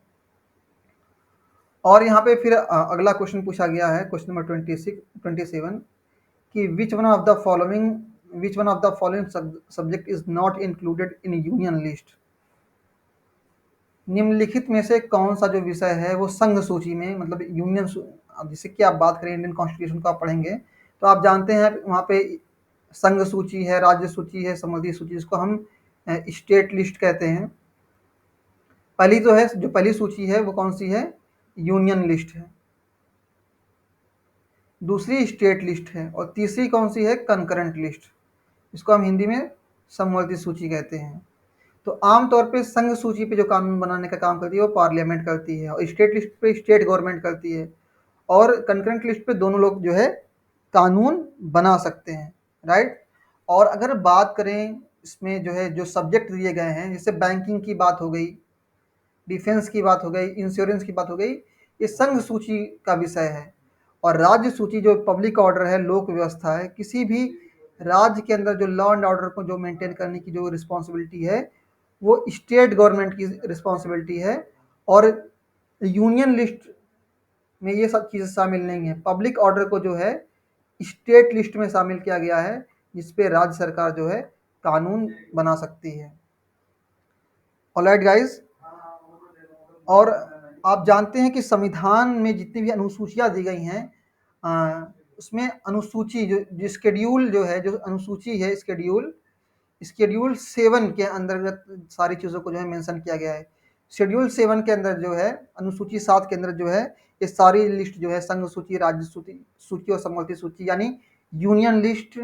और यहाँ पे फिर अगला क्वेश्चन पूछा गया है, क्वेश्चन नंबर 27 कि which one of the following subject is not included in union list. निम्नलिखित में से कौन सा जो विषय है वो संघ सूची में, मतलब यूनियन, अब जैसे कि आप बात करें इंडियन कॉन्स्टिट्यूशन को आप पढ़ेंगे तो आप जानते हैं वहाँ पे संघ सूची है, राज्य सूची है, समवर्ती सूची, जिसको हम स्टेट लिस्ट कहते हैं। पहली सूची है वो कौन सी है? यूनियन लिस्ट है। दूसरी स्टेट लिस्ट है और तीसरी कौन सी है? कंकरेंट लिस्ट, इसको हम हिंदी में समवर्ती सूची कहते हैं। तो आमतौर पे संघ सूची पे जो कानून बनाने का काम करती है वो पार्लियामेंट करती है और स्टेट लिस्ट पे स्टेट गवर्नमेंट करती है और कंकरेंट लिस्ट पे दोनों लोग जो है कानून बना सकते हैं, राइट। और अगर बात करें इसमें जो है जो सब्जेक्ट दिए गए हैं, जैसे बैंकिंग की बात हो गई, डिफेंस की बात हो गई, इंश्योरेंस की बात हो गई, ये संघ सूची का विषय है। और राज्य सूची जो पब्लिक ऑर्डर है, लोक व्यवस्था है, किसी भी राज्य के अंदर जो लॉ एंड ऑर्डर को जो मेंटेन करने की जो रिस्पॉन्सिबिलिटी है वो स्टेट गवर्नमेंट की रिस्पॉन्सिबिलिटी है। और यूनियन लिस्ट में ये सब चीज़ें शामिल नहीं है। पब्लिक ऑर्डर को जो है स्टेट लिस्ट में शामिल किया गया है, जिस पे राज्य सरकार जो है कानून बना सकती है। ऑलराइट गाइस, और आप जानते हैं कि संविधान में जितनी भी अनुसूचियाँ दी गई हैं, उसमें अनुसूची जो शेड्यूल जो है, जो अनुसूची है, शेड्यूल 7 के अंतर्गत सारी चीज़ों को जो है मेंशन किया गया है। शेड्यूल 7 के अंदर जो है, अनुसूची 7 के अंदर जो है ये सारी लिस्ट जो है, संघ सूची, राज्य सूची और समवर्ती सूची, यानी यूनियन लिस्ट,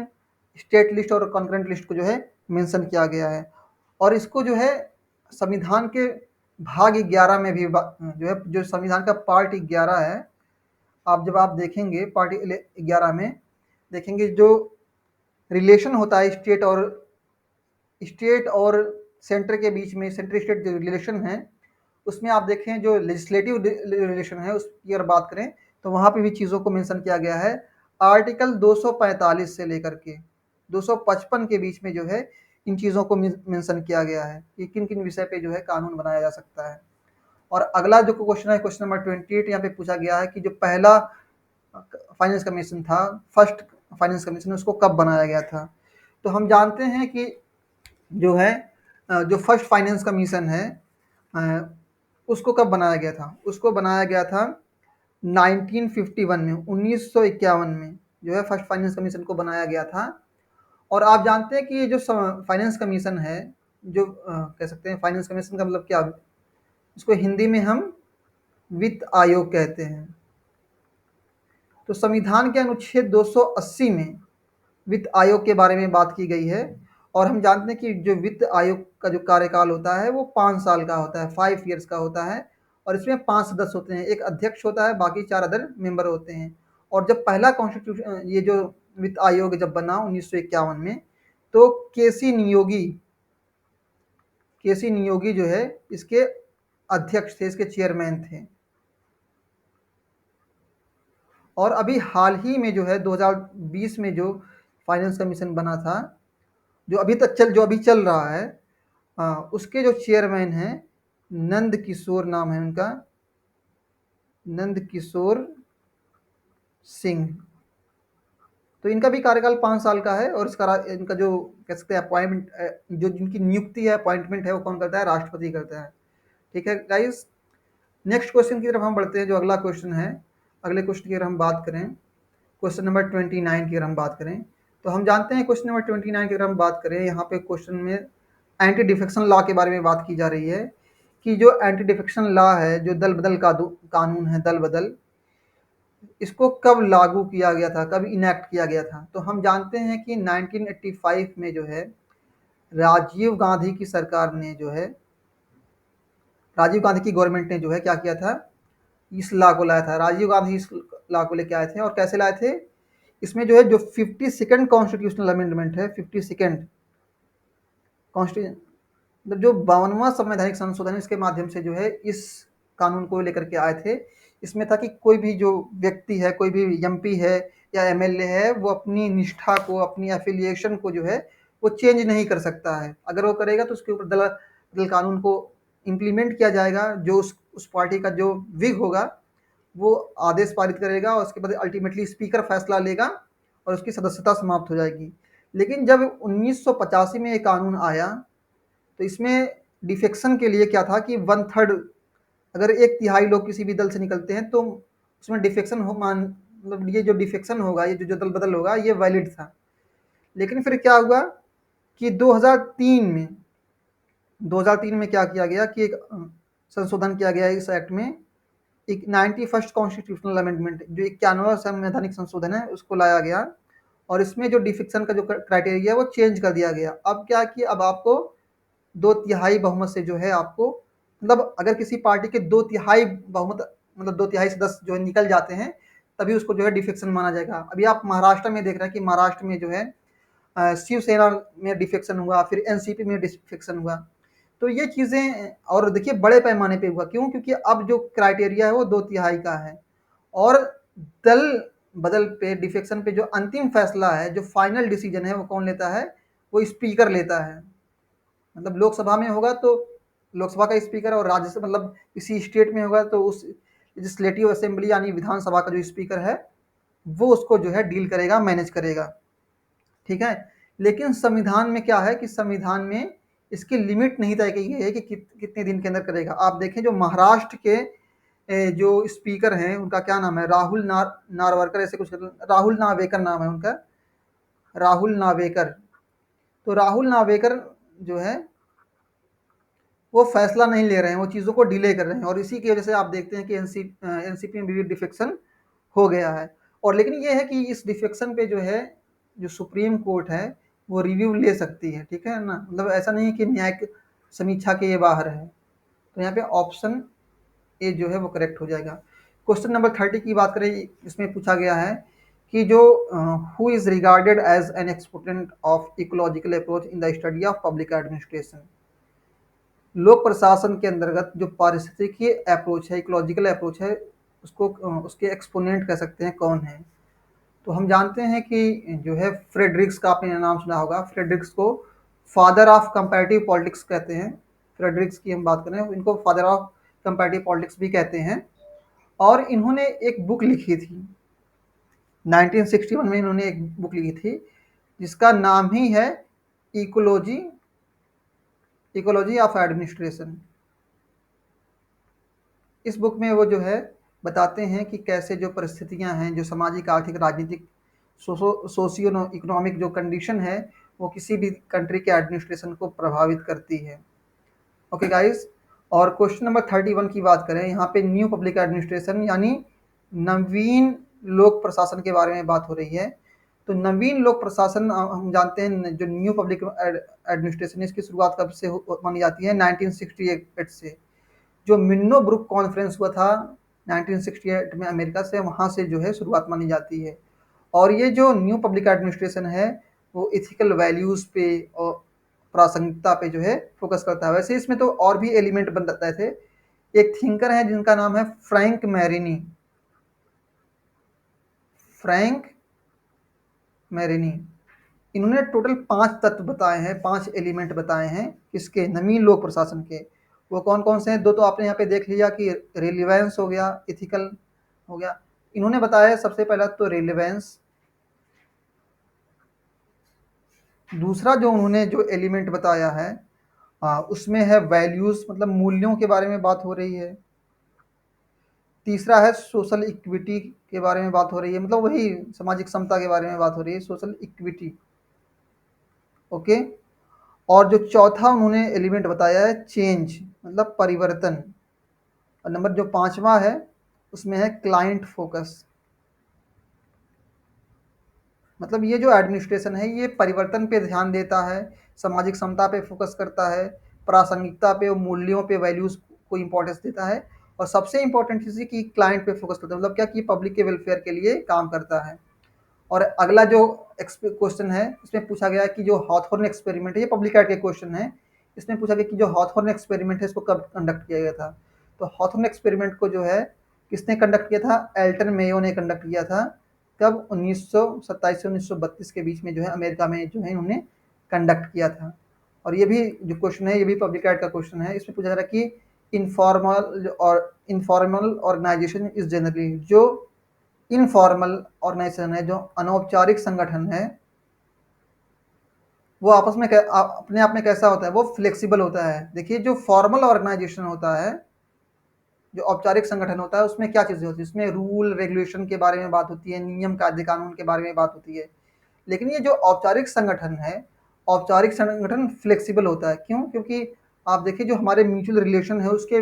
स्टेट लिस्ट और कॉन्करेंट लिस्ट को जो है मेंशन किया गया है। और इसको जो है संविधान के भाग 11 में भी जो है, जो संविधान का पार्ट 11 है, जब आप देखेंगे पार्ट 11 में देखेंगे जो रिलेशन होता है स्टेट और सेंटर के बीच में, सेंटर स्टेट जो रिलेशन है, उसमें आप देखें जो लेजिस्लेटिव रिलेशन है उसकी अगर बात करें तो वहाँ पे भी चीज़ों को मेंशन किया गया है। आर्टिकल 245 से लेकर के 255 के बीच में जो है इन चीज़ों को मेंशन किया गया है कि किन किन विषय पे जो है कानून बनाया जा सकता है। और अगला जो क्वेश्चन है, क्वेश्चन नंबर 28, यहाँ पे पूछा गया है कि जो पहला फाइनेंस कमीशन था, फर्स्ट फाइनेंस कमीशन, उसको कब बनाया गया था? तो हम जानते हैं कि जो है जो फर्स्ट फाइनेंस कमीशन है उसको कब बनाया गया था? उसको बनाया गया था 1951 में, 1951 में जो है फर्स्ट फाइनेंस कमीशन को बनाया गया था। और आप जानते हैं कि ये जो फाइनेंस कमीशन है, जो कह सकते हैं फाइनेंस कमीशन का मतलब क्या, इसको हिंदी में हम वित्त आयोग कहते हैं। तो संविधान के अनुच्छेद 280 में वित्त आयोग के बारे में बात की गई है। और हम जानते हैं कि जो वित्त आयोग का जो कार्यकाल होता है वो 5 साल का होता है, 5 ईयर्स का होता है। और इसमें 5 सदस्य होते हैं, एक अध्यक्ष होता है, बाकी 4 अदर मेंबर होते हैं। और जब पहला कॉन्स्टिट्यूशन ये जो वित्त आयोग जब बना 1951 में, तो केसी नियोगी जो है इसके अध्यक्ष थे, इसके चेयरमैन थे। और अभी हाल ही में जो है 2020 में जो फाइनेंस कमीशन बना था, जो अभी चल रहा है, उसके जो चेयरमैन हैं नंद किशोर नाम है उनका, नंद किशोर सिंह। तो इनका भी कार्यकाल 5 साल का है। और इनका जो कह सकते हैं अपॉइंटमेंट, जो जिनकी नियुक्ति है, अपॉइंटमेंट है, वो कौन करता है? राष्ट्रपति करता है। ठीक है गाइस, नेक्स्ट क्वेश्चन की तरफ हम बढ़ते हैं। जो अगला क्वेश्चन है, अगले क्वेश्चन की अगर हम बात करें, क्वेश्चन नंबर 29 की अगर हम बात करें, तो हम जानते हैं क्वेश्चन नंबर 29 की अगर हम बात करें, यहाँ पे क्वेश्चन में एंटी डिफेक्शन लॉ के बारे में बात की जा रही है कि जो एंटी डिफेक्शन लॉ है, जो दल बदल का कानून है, दल बदल, इसको कब लागू किया गया था, कब इनेक्ट किया गया था? तो हम जानते हैं कि 1985 में जो है राजीव गांधी की सरकार ने जो है, राजीव गांधी की गवर्नमेंट ने जो है क्या किया था, इस लॉ को लाया था। राजीव गांधी इस लॉ को लेके आए थे। और कैसे लाए थे? इसमें जो है जो 52nd कॉन्स्टिट्यूशनल अमेंडमेंट है, 52nd कॉन्स्टिट्यूशन, मतलब जो 52वां संवैधानिक संशोधन, इसके माध्यम से जो है इस कानून को लेकर के आए थे। इसमें था कि कोई भी जो व्यक्ति है, कोई भी एमपी है या एमएलए है, वो अपनी निष्ठा को, अपनी एफिलिएशन को जो है वो चेंज नहीं कर सकता है। अगर वो करेगा तो उसके ऊपर दल कानून को इम्प्लीमेंट किया जाएगा। जो उस पार्टी का जो विग होगा वो आदेश पारित करेगा, और उसके बाद अल्टीमेटली स्पीकर फैसला लेगा और उसकी सदस्यता समाप्त हो जाएगी। लेकिन जब 1985 में ये कानून आया, तो इसमें डिफेक्शन के लिए क्या था कि 1/3, अगर 1/3 लोग किसी भी दल से निकलते हैं तो उसमें डिफेक्शन हो मान, मतलब ये जो डिफेक्शन होगा, ये जो दल बदल होगा, ये वैलिड था। लेकिन फिर क्या हुआ कि 2003 में क्या किया गया कि एक संशोधन किया गया इस एक्ट में, एक 91st कॉन्स्टिट्यूशनल अमेंडमेंट, जो 91वां संवैधानिक संशोधन है, उसको लाया गया। और इसमें जो डिफेक्शन का जो क्राइटेरिया है वो चेंज कर दिया गया। अब क्या कि अब आपको 2/3 बहुमत से जो है आपको, मतलब अगर किसी पार्टी के 2/3 बहुमत, मतलब 2/3 सदस्य जो है निकल जाते हैं, तभी उसको जो है डिफेक्शन माना जाएगा। अभी आप महाराष्ट्र में देख रहे हैं कि महाराष्ट्र में जो है शिवसेना में डिफेक्शन हुआ, फिर एनसीपी में डिफेक्शन हुआ। तो ये चीज़ें, और देखिए बड़े पैमाने पे हुआ, क्यों? क्योंकि अब जो क्राइटेरिया है वो 2/3 का है। और दल बदल पे, डिफेक्शन पे जो अंतिम फैसला है, जो फाइनल डिसीजन है, वो कौन लेता है? वो स्पीकर लेता है। मतलब लोकसभा में होगा तो लोकसभा का स्पीकर, और राज्यसभा मतलब किसी स्टेट में होगा तो उस लेजिस्लेटिव असेंबली यानी विधानसभा का जो स्पीकर है वो उसको जो है डील करेगा, मैनेज करेगा। ठीक है। लेकिन संविधान में क्या है कि संविधान में इसकी लिमिट नहीं तय की गई है कि कितने दिन के अंदर करेगा। आप देखें जो महाराष्ट्र के जो स्पीकर हैं, उनका क्या नाम है, नारवरकर, ऐसे कुछ, राहुल नावेकर नाम है उनका, राहुल नावेकर। तो राहुल नावेकर जो है वो फैसला नहीं ले रहे हैं, वो चीज़ों को डिले कर रहे हैं। और इसी की वजह से आप देखते हैं कि एनसीपी में भी डिफेक्शन हो गया है। और लेकिन ये है कि इस डिफेक्शन पे जो है, जो सुप्रीम कोर्ट है, वो रिव्यू ले सकती है। ठीक है ना, मतलब ऐसा नहीं है कि न्यायिक समीक्षा के ये बाहर है। तो यहाँ पे ऑप्शन ए जो है वो करेक्ट हो जाएगा। क्वेश्चन नंबर 30 की बात करें, इसमें पूछा गया है कि जो who is regarded as an exponent of ecological approach in the study of public administration. लोक प्रशासन के अंतर्गत जो पारिस्थितिकी अप्रोच है, इकोलॉजिकल अप्रोच है, उसको उसके एक्सपोनेंट कह सकते हैं, कौन है? तो हम जानते हैं कि जो है फ्रेडरिक्स का आपने नाम सुना होगा। फ्रेडरिक्स को फादर ऑफ कंपैरेटिव पॉलिटिक्स कहते हैं। फ्रेडरिक्स की हम बात करें, इनको फादर ऑफ कंपैरेटिव पॉलिटिक्स भी कहते हैं। और इन्होंने एक बुक लिखी थी, 1961 में इन्होंने एक बुक लिखी थी जिसका नाम ही है इकोलॉजी इकोलॉजी ऑफ एडमिनिस्ट्रेशन। इस बुक में वो जो है बताते हैं कि कैसे जो परिस्थितियां हैं, जो सामाजिक, आर्थिक, राजनीतिक, सोशियो इकोनॉमिक जो कंडीशन है वो किसी भी कंट्री के एडमिनिस्ट्रेशन को प्रभावित करती है। ओके गाइस, और क्वेश्चन नंबर 31 की बात करें, यहाँ पे न्यू पब्लिक एडमिनिस्ट्रेशन यानी नवीन लोक प्रशासन के बारे में बात हो रही है। तो नवीन लोक प्रशासन हम जानते हैं, जो न्यू पब्लिक एडमिनिस्ट्रेशन है इसकी शुरुआत कब से मानी जाती है? 1968 से। जो मिन्नो ब्रुक कॉन्फ्रेंस हुआ था 1968 में अमेरिका से, वहाँ से जो है शुरुआत मानी जाती है। और ये जो न्यू पब्लिक एडमिनिस्ट्रेशन है वो इथिकल वैल्यूज़ पे और प्रासंगिकता पे जो है फोकस करता है। वैसे इसमें तो और भी एलिमेंट बन रहे थे। एक थिंकर है जिनका नाम है फ्रैंक मैरिनी। फ्रैंक मैरिनी, इन्होंने टोटल 5 तत्व बताए हैं, 5 एलिमेंट बताए हैं किसके? नवीन लोक प्रशासन के। वो कौन कौन से हैं? दो तो आपने यहाँ पे देख लिया कि रेलिवेंस हो गया, इथिकल हो गया। इन्होंने बताया सबसे पहला तो रेलिवेंस। दूसरा जो उन्होंने जो एलिमेंट बताया है उसमें है वैल्यूज, मतलब मूल्यों के बारे में बात हो रही है। तीसरा है सोशल इक्विटी के बारे में बात हो रही है, मतलब वही सामाजिक समता के बारे में बात हो रही है, सोशल इक्विटी। ओके। और जो चौथा उन्होंने एलिमेंट बताया है चेंज, मतलब परिवर्तन। और नंबर जो पांचवा है उसमें है क्लाइंट फोकस। मतलब ये जो एडमिनिस्ट्रेशन है ये परिवर्तन पे ध्यान देता है, सामाजिक समता पे फोकस करता है, प्रासंगिकता पे और मूल्यों पे, वैल्यूज को इंपॉर्टेंस देता है, और सबसे इंपॉर्टेंट चीज़ है कि क्लाइंट पे फोकस करता है, मतलब क्या कि पब्लिक के वेलफेयर के लिए काम करता है। और अगला जो क्वेश्चन है इसमें पूछा गया कि जो हॉथॉर्न एक्सपेरिमेंट है, ये पब्लिक एड के क्वेश्चन है। इसमें पूछा गया कि जो हॉथॉर्न एक्सपेरिमेंट है इसको कब कंडक्ट किया गया था? तो हॉथॉर्न एक्सपेरिमेंट को जो है किसने कंडक्ट किया था? एल्टन मेयो ने कंडक्ट किया था। कब? 1927 से 1932 के बीच में जो है अमेरिका में जो है इन्होंने कंडक्ट किया था। और ये भी जो क्वेश्चन है ये भी पब्लिक एड का क्वेश्चन है। इसमें पूछा जा रहा है कि इनफॉर्मल ऑर्गेनाइजेशन इज जनरली, जो इनफॉर्मल ऑर्गेनाइजेशन है, जो अनौपचारिक संगठन है, वो आपस में अपने आप में कैसा होता है? वो फ्लेक्सिबल होता है। देखिए जो फॉर्मल ऑर्गेनाइजेशन होता है, जो औपचारिक संगठन होता है, उसमें क्या चीज़ें होती है? उसमें रूल रेगुलेशन के बारे में बात होती है, नियम कायदे कानून के बारे में बात होती है। लेकिन ये जो औपचारिक संगठन है, औपचारिक संगठन फ्लेक्सिबल होता है। क्यों? क्योंकि आप देखिए जो हमारे म्यूचुअल रिलेशन है उसके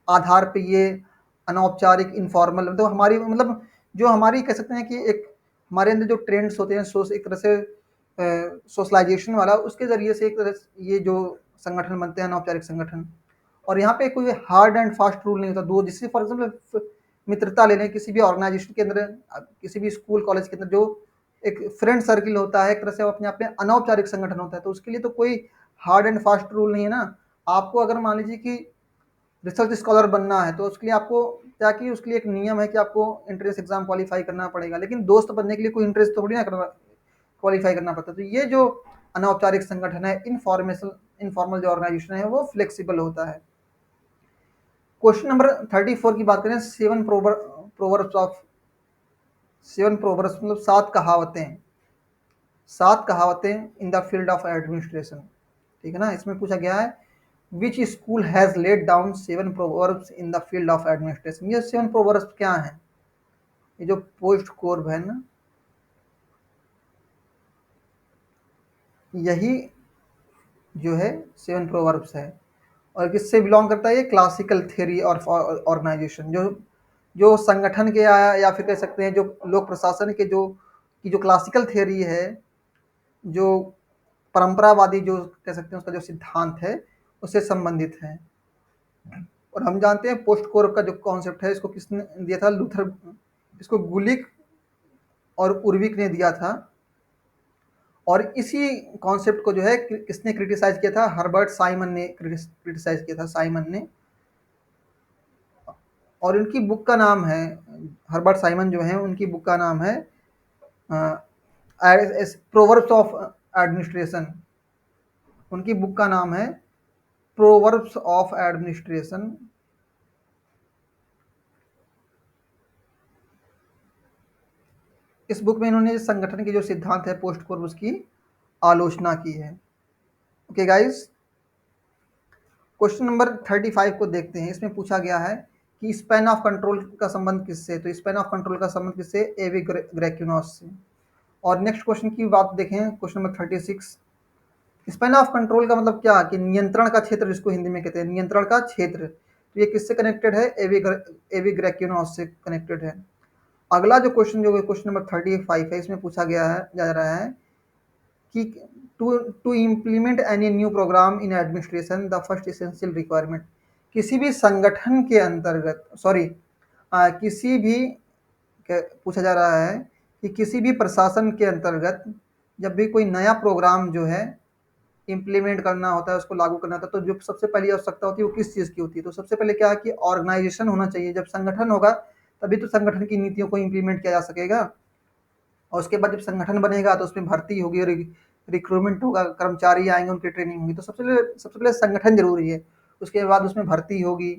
आधार पे ये अनौपचारिक, इनफॉर्मल, तो हमारी मतलब जो हमारी कह सकते हैं कि एक हमारे अंदर जो ट्रेंड्स होते हैं एक तरह से सोशलाइजेशन वाला, उसके ज़रिए से एक तरह से ये जो संगठन बनते हैं अनौपचारिक संगठन। और यहाँ पे कोई हार्ड एंड फास्ट रूल नहीं होता। दो, जिससे फॉर एग्जाम्पल मित्रता ले लें, किसी भी ऑर्गेनाइजेशन के अंदर, किसी भी स्कूल कॉलेज के अंदर जो एक फ्रेंड सर्किल होता है, एक तरह से वो अपने आप में अनौपचारिक संगठन होता है, तो उसके लिए तो कोई हार्ड एंड फास्ट रूल नहीं है ना। आपको अगर मान लीजिए कि रिसर्च स्कॉलर बनना है तो उसके लिए आपको क्या, कि उसके लिए एक नियम है कि आपको एंट्रेंस एग्जाम क्वालिफाई करना पड़ेगा, लेकिन दोस्त बनने के लिए कोई इंट्रेंस थोड़ी ना करना क्वालिफाई करना पड़ता। तो ये जो अनौपचारिक संगठन है, इनफॉर्मल जो ऑर्गेनाइजेशन है, वो फ्लेक्सिबल होता है। क्वेश्चन नंबर 34 की बात करें, प्रोवर्ब्स ऑफ सेवन प्रोवर्ब्स, मतलब 7 कहावतें, 7 कहावतें in the field of administration. ठीक है ना। इसमें पूछा गया है which school has laid down 7 proverbs in the field of administration. ये 7 प्रोवर्ब्स क्या हैं? ये जो पोस्ट कोर्ब है ना, यही जो है 7 प्रोवर्ब्स है। और किससे बिलोंग करता है? ये क्लासिकल थ्योरी और ऑर्गेनाइजेशन, जो संगठन के या फिर कह सकते हैं जो लोक प्रशासन के जो क्लासिकल थ्योरी है, जो परंपरावादी जो कह सकते हैं उसका जो सिद्धांत है उससे संबंधित है। और हम जानते हैं पोस्ट कोर का जो कॉन्सेप्ट है इसको किसने दिया था? लूथर। इसको गुलिक और उर्विक ने दिया था। और इसी कॉन्सेप्ट को जो है किसने क्रिटिसाइज किया था? हर्बर्ट साइमन ने क्रिटिसाइज किया था, साइमन ने। और उनकी बुक का नाम है, हर्बर्ट साइमन जो है उनकी बुक का नाम है प्रोवर्ब्स ऑफ एडमिनिस्ट्रेशन। उनकी बुक का नाम है प्रोवर्ब्स ऑफ एडमिनिस्ट्रेशन। इस बुक में इन्होंने संगठन के जो सिद्धांत है पोस्ट कोर उसकी आलोचना की है। ओके गाइस, क्वेश्चन नंबर 35 को देखते हैं। इसमें पूछा गया है कि स्पैन ऑफ कंट्रोल का संबंध किससे, तो स्पैन ऑफ कंट्रोल का संबंध किससे, एवी ग्रेक्यूनोस से। और नेक्स्ट क्वेश्चन की बात देखें, question number 36, span of control का मतलब क्या, कि नियंत्रण का क्षेत्र, जिसको हिंदी में कहते हैं नियंत्रण का क्षेत्र, तो ये किससे कनेक्टेड है, एवी ग्रेक्यूनोस से कनेक्टेड है। अगला जो क्वेश्चन जो क्वेश्चन नंबर 35 है, इसमें पूछा गया है जा रहा है कि to implement any new program in administration the first essential requirement, किसी भी संगठन के अंतर्गत किसी भी पूछा जा रहा है कि किसी भी प्रशासन के अंतर्गत जब भी कोई नया प्रोग्राम जो है इम्प्लीमेंट करना होता है, उसको लागू करना होता है, तो जो सबसे पहली आवश्यकता होती है वो किस चीज़ की होती है, तो सबसे पहले क्या है कि ऑर्गेनाइजेशन होना चाहिए। जब संगठन होगा तभी तो संगठन की नीतियों को इम्प्लीमेंट किया जा सकेगा। और उसके बाद जब संगठन बनेगा तो उसमें भर्ती होगी, रिक्रूटमेंट होगा, कर्मचारी आएंगे, उनकी ट्रेनिंग होगी। तो सबसे पहले संगठन जरूरी है, उसके बाद उसमें भर्ती होगी,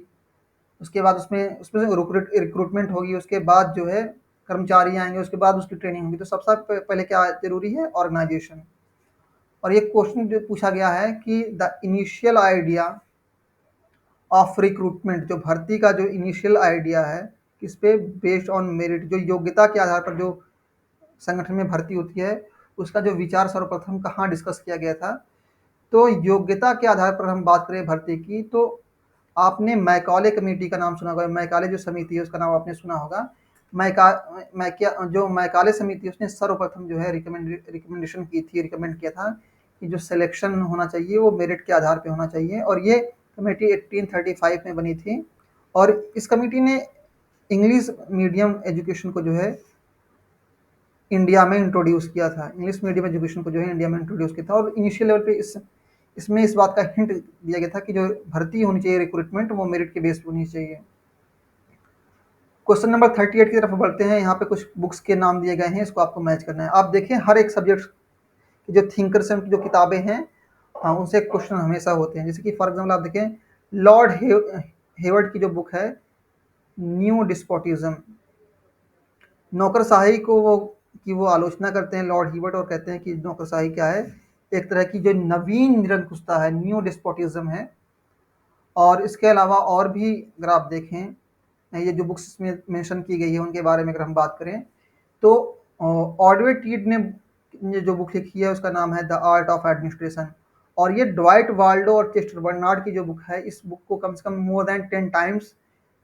उसके बाद उसमें उसमें रिक्रूटमेंट होगी, उसके बाद जो है कर्मचारी आएंगे, उसके बाद उसकी ट्रेनिंग होगी। तो सबसे पहले क्या जरूरी है, ऑर्गेनाइजेशन। और ये क्वेश्चन जो पूछा गया है कि the initial idea of recruitment, जो भर्ती का जो इनिशियल आइडिया है किस पे, बेस्ड ऑन मेरिट, जो योग्यता के आधार पर जो संगठन में भर्ती होती है, उसका जो विचार सर्वप्रथम कहाँ डिस्कस किया गया था। तो योग्यता के आधार पर हम बात करें भर्ती की, तो आपने मैकाले कमेटी का नाम सुना होगा, मैकाले जो समिति है उसका नाम आपने सुना होगा। जो मैकाले समिति, उसने सर्वप्रथम जो है रिकमेंडेशन की थी, रिकमेंड किया था कि जो सिलेक्शन होना चाहिए वो मेरिट के आधार पे होना चाहिए। और ये कमेटी 1835 में बनी थी। और इस कमेटी ने इंग्लिश मीडियम एजुकेशन को जो है इंडिया में इंट्रोड्यूस किया था, इंग्लिश मीडियम एजुकेशन को जो है इंडिया में इंट्रोड्यूस किया था। और इनिशियल लेवल पे इसमें इस बात का हिंट दिया गया था कि जो भर्ती होनी चाहिए, रिक्रूटमेंट, वो मेरिट के बेस पर होनी चाहिए। क्वेश्चन नंबर 38 की तरफ बढ़ते हैं। यहाँ पे कुछ बुक्स के नाम दिए गए हैं, इसको आपको मैच करना है। आप देखें हर एक सब्जेक्ट की जो थिंकर्स हैं, जो किताबें हैं, उनसे क्वेश्चन हमेशा होते हैं। जैसे कि फॉर एग्जाम्पल आप देखें लॉर्ड हेवर्ड की जो बुक है न्यू डिस्पोटिज्म, नौकरशाही की वो आलोचना करते हैं लॉर्ड हिबर्ट, और कहते हैं कि नौकरशाही क्या है, एक तरह की जो नवीन निरंकुशता है, न्यू डिस्पोटिज्म है। और इसके अलावा और भी अगर आप देखें, ये जो बुक्स इसमें मेंशन की गई है उनके बारे में अगर हम बात करें, तो ऑडवे टीड ने जो बुक लिखी है उसका नाम है द आर्ट ऑफ एडमिनिस्ट्रेशन। और ये ड्वाइट वाल्डो और चेस्टर बर्नार्ड की जो बुक है, इस बुक को कम से कम मोर देन 10 टाइम्स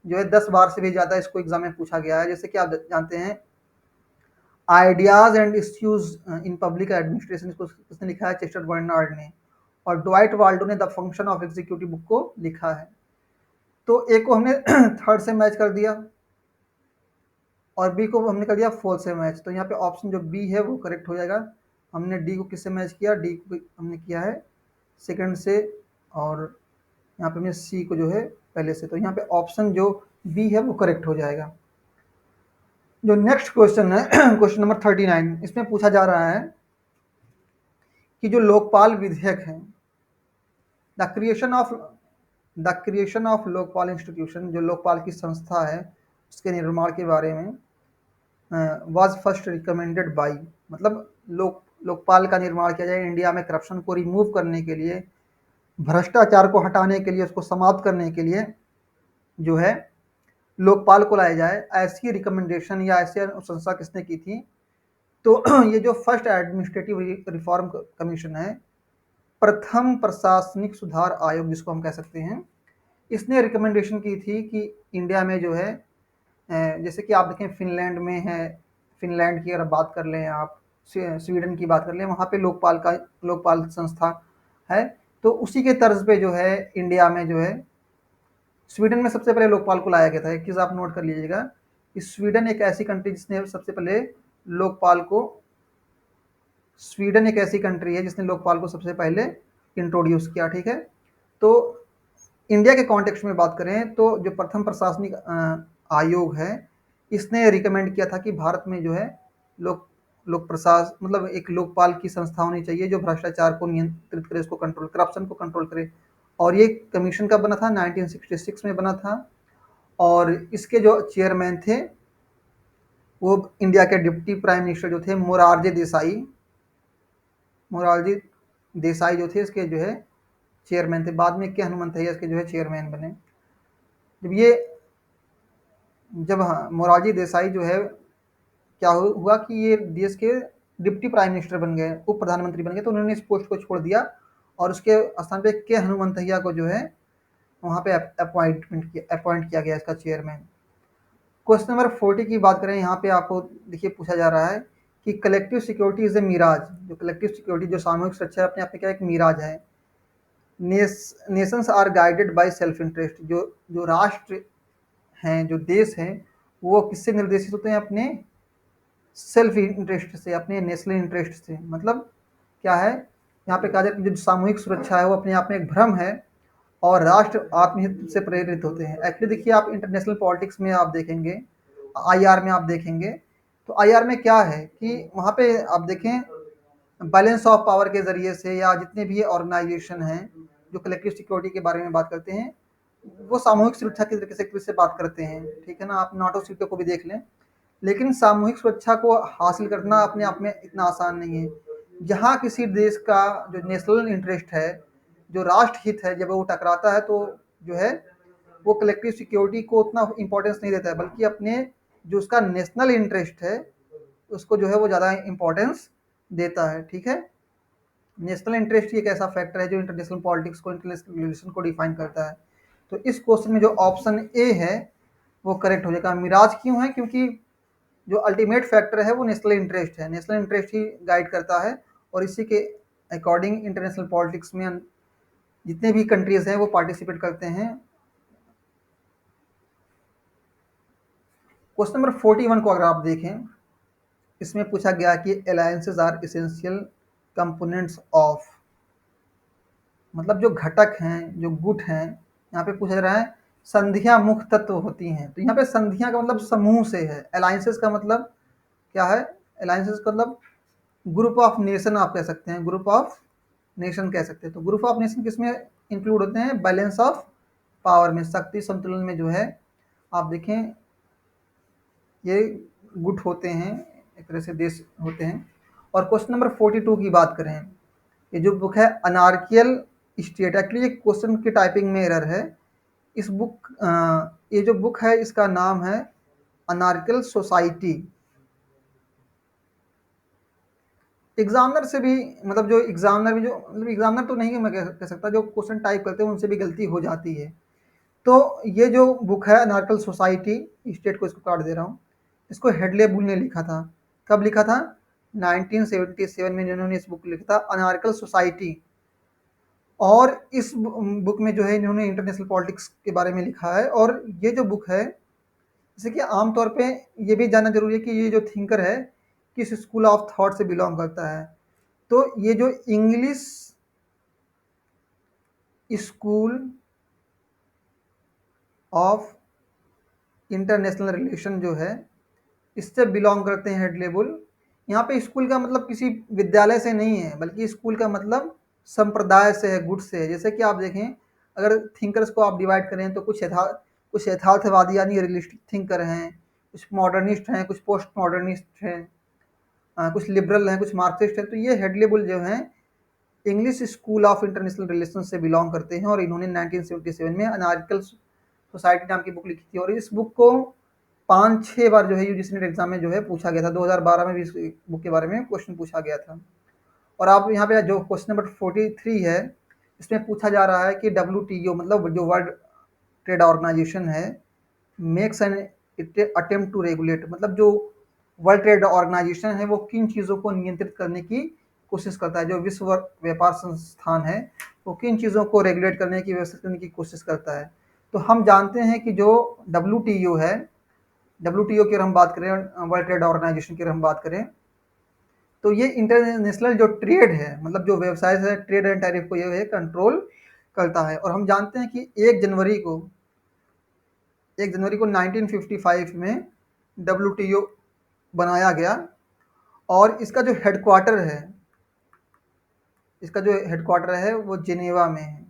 जो है 10 बार से भी ज़्यादा इसको एग्जाम में पूछा गया है। जैसे कि आप जानते हैं ideas and issues in public administration, इसको किसने लिखा है, चेस्टर बर्नार्ड ने। और ड्वाइट वाल्डो ने the function of executive book को लिखा है। तो ए को हमने थर्ड से मैच कर दिया और बी को हमने कर दिया फोर्थ से मैच। तो यहाँ पे ऑप्शन जो बी है वो करेक्ट हो जाएगा। हमने डी को किससे मैच किया, डी को हमने किया है सेकंड से, और यहाँ पे हमने सी को जो है पहले से। तो यहाँ पे ऑप्शन जो बी है वो करेक्ट हो जाएगा। जो नेक्स्ट क्वेश्चन है क्वेश्चन नंबर 39, इसमें पूछा जा रहा है कि जो लोकपाल विधेयक है, the creation of Lokpal institution, जो लोकपाल की संस्था है उसके निर्माण के बारे में वाज फर्स्ट रिकमेंडेड बाई, मतलब लोकपाल का निर्माण किया जाए इंडिया में करप्शन को रिमूव करने के लिए, भ्रष्टाचार को हटाने के लिए, उसको समाप्त करने के लिए जो है लोकपाल को लाया जाए, ऐसी रिकमेंडेशन या ऐसी अनुशंसा किसने की थी। तो ये जो फर्स्ट एडमिनिस्ट्रेटिव रिफॉर्म कमीशन है, प्रथम प्रशासनिक सुधार आयोग जिसको हम कह सकते हैं, इसने रिकमेंडेशन की थी कि इंडिया में जो है जैसे कि आप देखें फिनलैंड में है, फिनलैंड की अगर बात कर लें, आप स्वीडन की बात कर लें, वहाँ पे लोकपाल संस्था है। तो उसी के तर्ज पे जो है इंडिया में जो है स्वीडन में सबसे पहले लोकपाल को लाया गया था। एक चीज़ आप नोट कर लीजिएगा कि स्वीडन एक ऐसी कंट्री जिसने सबसे पहले लोकपाल को स्वीडन एक ऐसी कंट्री है जिसने लोकपाल को सबसे पहले इंट्रोड्यूस किया, ठीक है। तो इंडिया के कॉन्टेक्स्ट में बात करें तो जो प्रथम प्रशासनिक आयोग है, इसने रिकमेंड किया था कि भारत में जो है लोक प्रशासन मतलब एक लोकपाल की संस्था होनी चाहिए जो भ्रष्टाचार को नियंत्रित करे, उसको कंट्रोल, करप्शन को कंट्रोल करे। और ये कमीशन कब बना था, 1966 में बना था। और इसके जो चेयरमैन थे वो इंडिया के डिप्टी प्राइम मिनिस्टर जो थे मोरारजी देसाई जो थे इसके जो है चेयरमैन थे। बाद में के हनुमंतैया इसके जो है चेयरमैन बने। जब ये जब हाँ, मोरारजी देसाई जो है क्या हुआ कि ये देश के डिप्टी प्राइम मिनिस्टर बन गए, उप प्रधानमंत्री बन गए, तो उन्होंने इस पोस्ट को छोड़ दिया और उसके स्थान पे के हनुमंतैया को जो है वहाँ पे अपॉइंट किया गया इसका चेयरमैन। क्वेश्चन नंबर 40 की बात करें, यहाँ पे आपको देखिए पूछा जा रहा है कि collective security is a mirage. जो कलेक्टिव सिक्योरिटी, जो सामूहिक सुरक्षा है, अपने आप में क्या एक मिराज है। Nations are guided by self interest. जो जो राष्ट्र हैं, जो देश हैं, वो किससे निर्देशित होते हैं? अपने सेल्फ इंटरेस्ट से, अपने नेशनल इंटरेस्ट से। मतलब क्या है, यहाँ पे कहा जाए जो सामूहिक सुरक्षा है वो अपने आप में एक भ्रम है और राष्ट्र आत्महित से प्रेरित होते हैं। एक्चुअली देखिए, आप इंटरनेशनल पॉलिटिक्स में आप देखेंगे, आईआर में आप देखेंगे, तो आईआर में क्या है कि वहाँ पे आप देखें बैलेंस ऑफ पावर के जरिए से, या जितने भी ऑर्गेनाइजेशन हैं जो कलेक्टिव सिक्योरिटी के बारे में बात करते हैं, वो सामूहिक सुरक्षा की तरीके से बात करते हैं। ठीक है ना, आप नाटो सीटो को भी देख लें। लेकिन सामूहिक सुरक्षा को हासिल करना अपने आप में इतना आसान नहीं है। जहाँ किसी देश का जो नेशनल इंटरेस्ट है, जो राष्ट्र हित है, जब वो टकराता है तो जो है वो कलेक्टिव सिक्योरिटी को उतना इंपॉर्टेंस नहीं देता है, बल्कि अपने जो उसका नेशनल इंटरेस्ट है उसको जो है वो ज़्यादा इंपॉर्टेंस देता है। ठीक है, नेशनल इंटरेस्ट ही एक ऐसा फैक्टर है जो इंटरनेशनल पॉलिटिक्स को, इंटरनेशनल रिलेशन को डिफाइन करता है। तो इस क्वेश्चन में जो ऑप्शन ए है वो करेक्ट हो जाएगा। मिराज क्यों है? क्योंकि जो अल्टीमेट फैक्टर है वो नेशनल इंटरेस्ट है, नेशनल इंटरेस्ट ही गाइड करता है और इसी के अकॉर्डिंग इंटरनेशनल पॉलिटिक्स में जितने भी कंट्रीज हैं वो पार्टिसिपेट करते हैं। क्वेश्चन नंबर 41 को अगर आप देखें, इसमें पूछा गया कि alliances are essential components of, मतलब जो घटक हैं, जो गुट हैं, यहाँ पे पूछा जा रहा है संधियां मुख्य तत्व होती हैं। तो यहाँ पे संधियां का मतलब समूह से है, अलायंसेज का मतलब क्या है? अलायंसेज का मतलब ग्रुप ऑफ नेशन आप कह सकते हैं, ग्रुप ऑफ नेशन कह सकते हैं। तो ग्रुप ऑफ नेशन किसमें इंक्लूड होते हैं? बैलेंस ऑफ पावर में, शक्ति संतुलन में जो है आप देखें ये गुट होते हैं, एक तरह से देश होते हैं। और क्वेश्चन नंबर 42 की बात करें, ये जो बुक है अनार्कियल स्टेट, एक्चुअली ये क्वेश्चन की टाइपिंग में एरर है। इस बुक ये जो बुक है इसका नाम है अनार्कियल सोसाइटी। एग्जामिनर से भी, मतलब जो एग्जामिनर भी, जो मतलब एग्जामिनर तो नहीं मैं कह सकता, जो क्वेश्चन टाइप करते हैं उनसे भी गलती हो जाती है। तो ये जो बुक है अनार्कल सोसाइटी स्टेट, को इसको काट दे रहा हूँ, इसको हेडले बुल ने लिखा था। कब लिखा था? 1977 में जिन्होंने इस बुक को लिखा था अनार्कल सोसाइटी। और इस बुक में जो है इन्होंने इंटरनेशनल पॉलिटिक्स के बारे में लिखा है। और ये जो बुक है, जैसे कि आमतौर पे ये भी जानना जरूरी है कि ये जो थिंकर है किस स्कूल ऑफ थॉट से बिलोंग करता है। तो ये जो English school of international relation जो है इससे बिलोंग करते हैं हेडले बुल। यहाँ पे स्कूल का मतलब किसी विद्यालय से नहीं है, बल्कि स्कूल का मतलब संप्रदाय से है, गुट से है। जैसे कि आप देखें, अगर थिंकर्स को आप डिवाइड करें तो कुछ यथार्थवादी यानी रियलिस्टिक थिंकर हैं, कुछ मॉडर्निस्ट हैं, कुछ पोस्ट मॉडर्निस्ट हैं, कुछ लिबरल हैं, कुछ मार्क्सिस्ट हैं। तो ये हेडले बुल जो हैं English school of international relation से बिलोंग करते हैं और इन्होंने 1977 में अनार्किकल सोसाइटी नाम की बुक लिखी थी। और इस बुक को 5-6 बार जो है यूजीसी नेट एग्जाम में जो है पूछा गया था। 2012 में भी इस बुक के बारे में क्वेश्चन पूछा गया था। और आप यहाँ पे जो क्वेश्चन नंबर 43 है, इसमें पूछा जा रहा है कि WTO मतलब जो वर्ल्ड ट्रेड ऑर्गेनाइजेशन है, makes an attempt to regulate, मतलब जो वर्ल्ड ट्रेड ऑर्गेनाइजेशन है वो किन चीज़ों को नियंत्रित करने की कोशिश करता है। जो विश्व व्यापार संस्थान है वो किन चीज़ों को रेगुलेट करने की, व्यवस्थित करने की कोशिश करता है। तो हम जानते हैं कि जो WTO है, WTO की अगर हम बात करें, वर्ल्ड ट्रेड ऑर्गेनाइजेशन की अगर हम बात करें, तो ये इंटरनेशनल जो ट्रेड है, मतलब जो व्यवसाय है, ट्रेड एंड टैरिफ को ये है कंट्रोल करता है। और हम जानते हैं कि 1 जनवरी को 1955 में WTO बनाया गया और इसका जो हेडक्वार्टर है वो जिनेवा में है।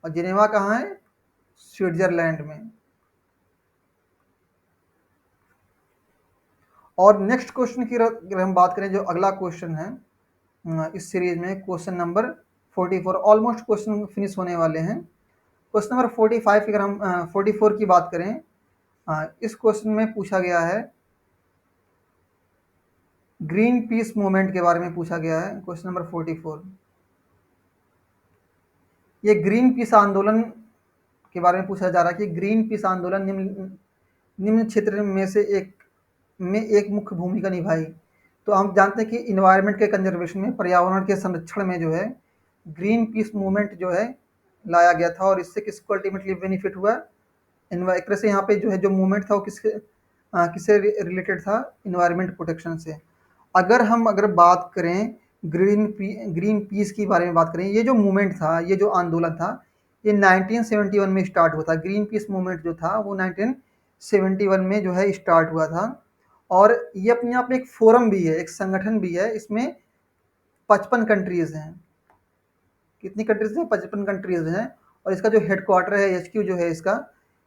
और जिनेवा कहाँ है? स्विट्जरलैंड में। और नेक्स्ट क्वेश्चन की अगर हम बात करें, जो अगला क्वेश्चन है इस सीरीज में, question number 44, almost question finish होने वाले हैं। क्वेश्चन नंबर 45 की अगर हम 44 की बात करें, इस क्वेश्चन में पूछा गया है ग्रीन पीस मूवमेंट के बारे में पूछा गया है। क्वेश्चन नंबर 44, ये ग्रीन पीस आंदोलन के बारे में पूछा जा रहा है कि ग्रीन पीस आंदोलन निम्न निम्न क्षेत्र में से एक मुख्य भूमिका निभाई। तो हम जानते हैं कि इन्वायरमेंट के कंजर्वेशन में, पर्यावरण के संरक्षण में जो है ग्रीन पीस मूवमेंट जो है लाया गया था, और इससे किसको अल्टीमेटली बेनिफिट हुआ? एक तरह से यहाँ पे जो है जो मूवमेंट था वो किससे रिलेटेड था? इन्वायरमेंट प्रोटेक्शन से। अगर बात करें ग्रीन पीस की बारे में बात करें, ये जो मूवमेंट था, ये जो आंदोलन था, ये 1971 में स्टार्ट हुआ था। ग्रीन पीस मूवमेंट जो था वो 1971 में जो है स्टार्ट हुआ था, और ये अपने आप में एक फोरम भी है, एक संगठन भी है। इसमें 55 कंट्रीज हैं। कितनी कंट्रीज हैं? 55 कंट्रीज हैं। और इसका जो हेडक्वार्टर है, HQ जो है इसका,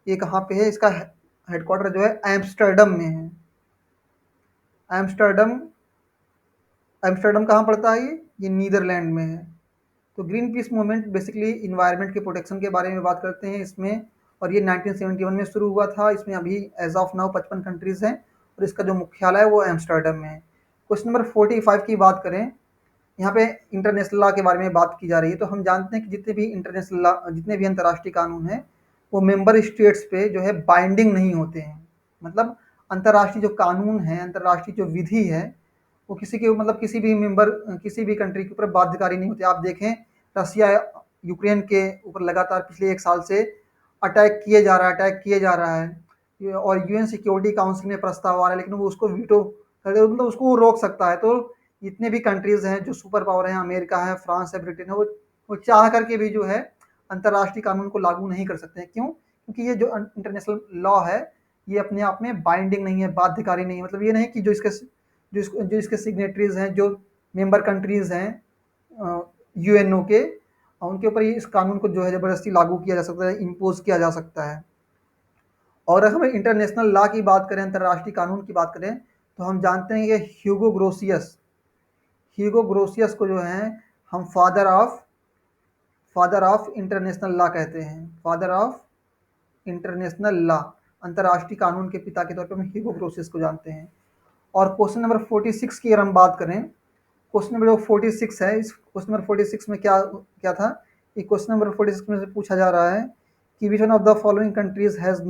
ये कहाँ पे है? इसका हेडक्वार्टर जो है एम्स्टर्डम में है। एम्स्टर्डम एम्स्टर्डम कहाँ पड़ता है? ये नीदरलैंड में है। तो green peas movement basically environment के प्रोटेक्शन के बारे में बात करते हैं इसमें, और ये 1971 में शुरू हुआ था। इसमें अभी एज ऑफ नाउ 55 कंट्रीज हैं, और इसका जो मुख्यालय है वो एम्स्टर्डम में है। क्वेश्चन नंबर 45 की बात करें, यहाँ पे इंटरनेशनल लॉ के बारे में बात की जा रही है। तो हम जानते हैं कि जितने भी अंतर्राष्ट्रीय कानून हैं वो मेंबर स्टेट्स पे जो है बाइंडिंग नहीं होते हैं। मतलब अंतर्राष्ट्रीय जो कानून है, अंतर्राष्ट्रीय जो विधि है, वो किसी भी कंट्री के ऊपर बाध्यकारी नहीं होती। आप देखें, रसिया यूक्रेन के ऊपर लगातार पिछले 1 साल से अटैक किए जा रहा है, और UN सिक्योरिटी काउंसिल में प्रस्ताव आ रहा है, लेकिन वो उसको वीटो कर दे, मतलब उसको वो रोक सकता है। तो जितने भी कंट्रीज हैं जो सुपर पावर हैं, अमेरिका है, फ्रांस है, ब्रिटेन है, वो चाह करके भी जो है अंतर्राष्ट्रीय कानून को लागू नहीं कर सकते हैं। क्यों? क्योंकि ये जो इंटरनेशनल लॉ है, ये अपने आप में बाइंडिंग नहीं है, बाध्यकारी नहीं है। मतलब ये नहीं कि जो इसके सिग्नेटरीज हैं, जो मेंबर कंट्रीज हैं UNO के, उनके ऊपर इस कानून को जो है ज़बरदस्ती लागू किया जा सकता है, इम्पोज किया जा सकता है। और अगर हम इंटरनेशनल लॉ की बात करें, अंतर्राष्ट्रीय कानून की बात करें, तो हम जानते हैं कि ह्यूगो ग्रोसियस को जो है हम फादर ऑफ इंटरनेशनल लॉ कहते हैं। फादर ऑफ इंटरनेशनल लॉ, अंतर्राष्ट्रीय कानून के पिता के तौर पर हम ह्यूगो ग्रोसियस को जानते हैं। और क्वेश्चन नंबर 46 की अगर हम बात करें, क्वेश्चन नंबर 46 है, इस क्वेश्चन नंबर 46 में क्या क्या था? ये क्वेश्चन नंबर 46 में से पूछा जा रहा है कि which one of the following countries has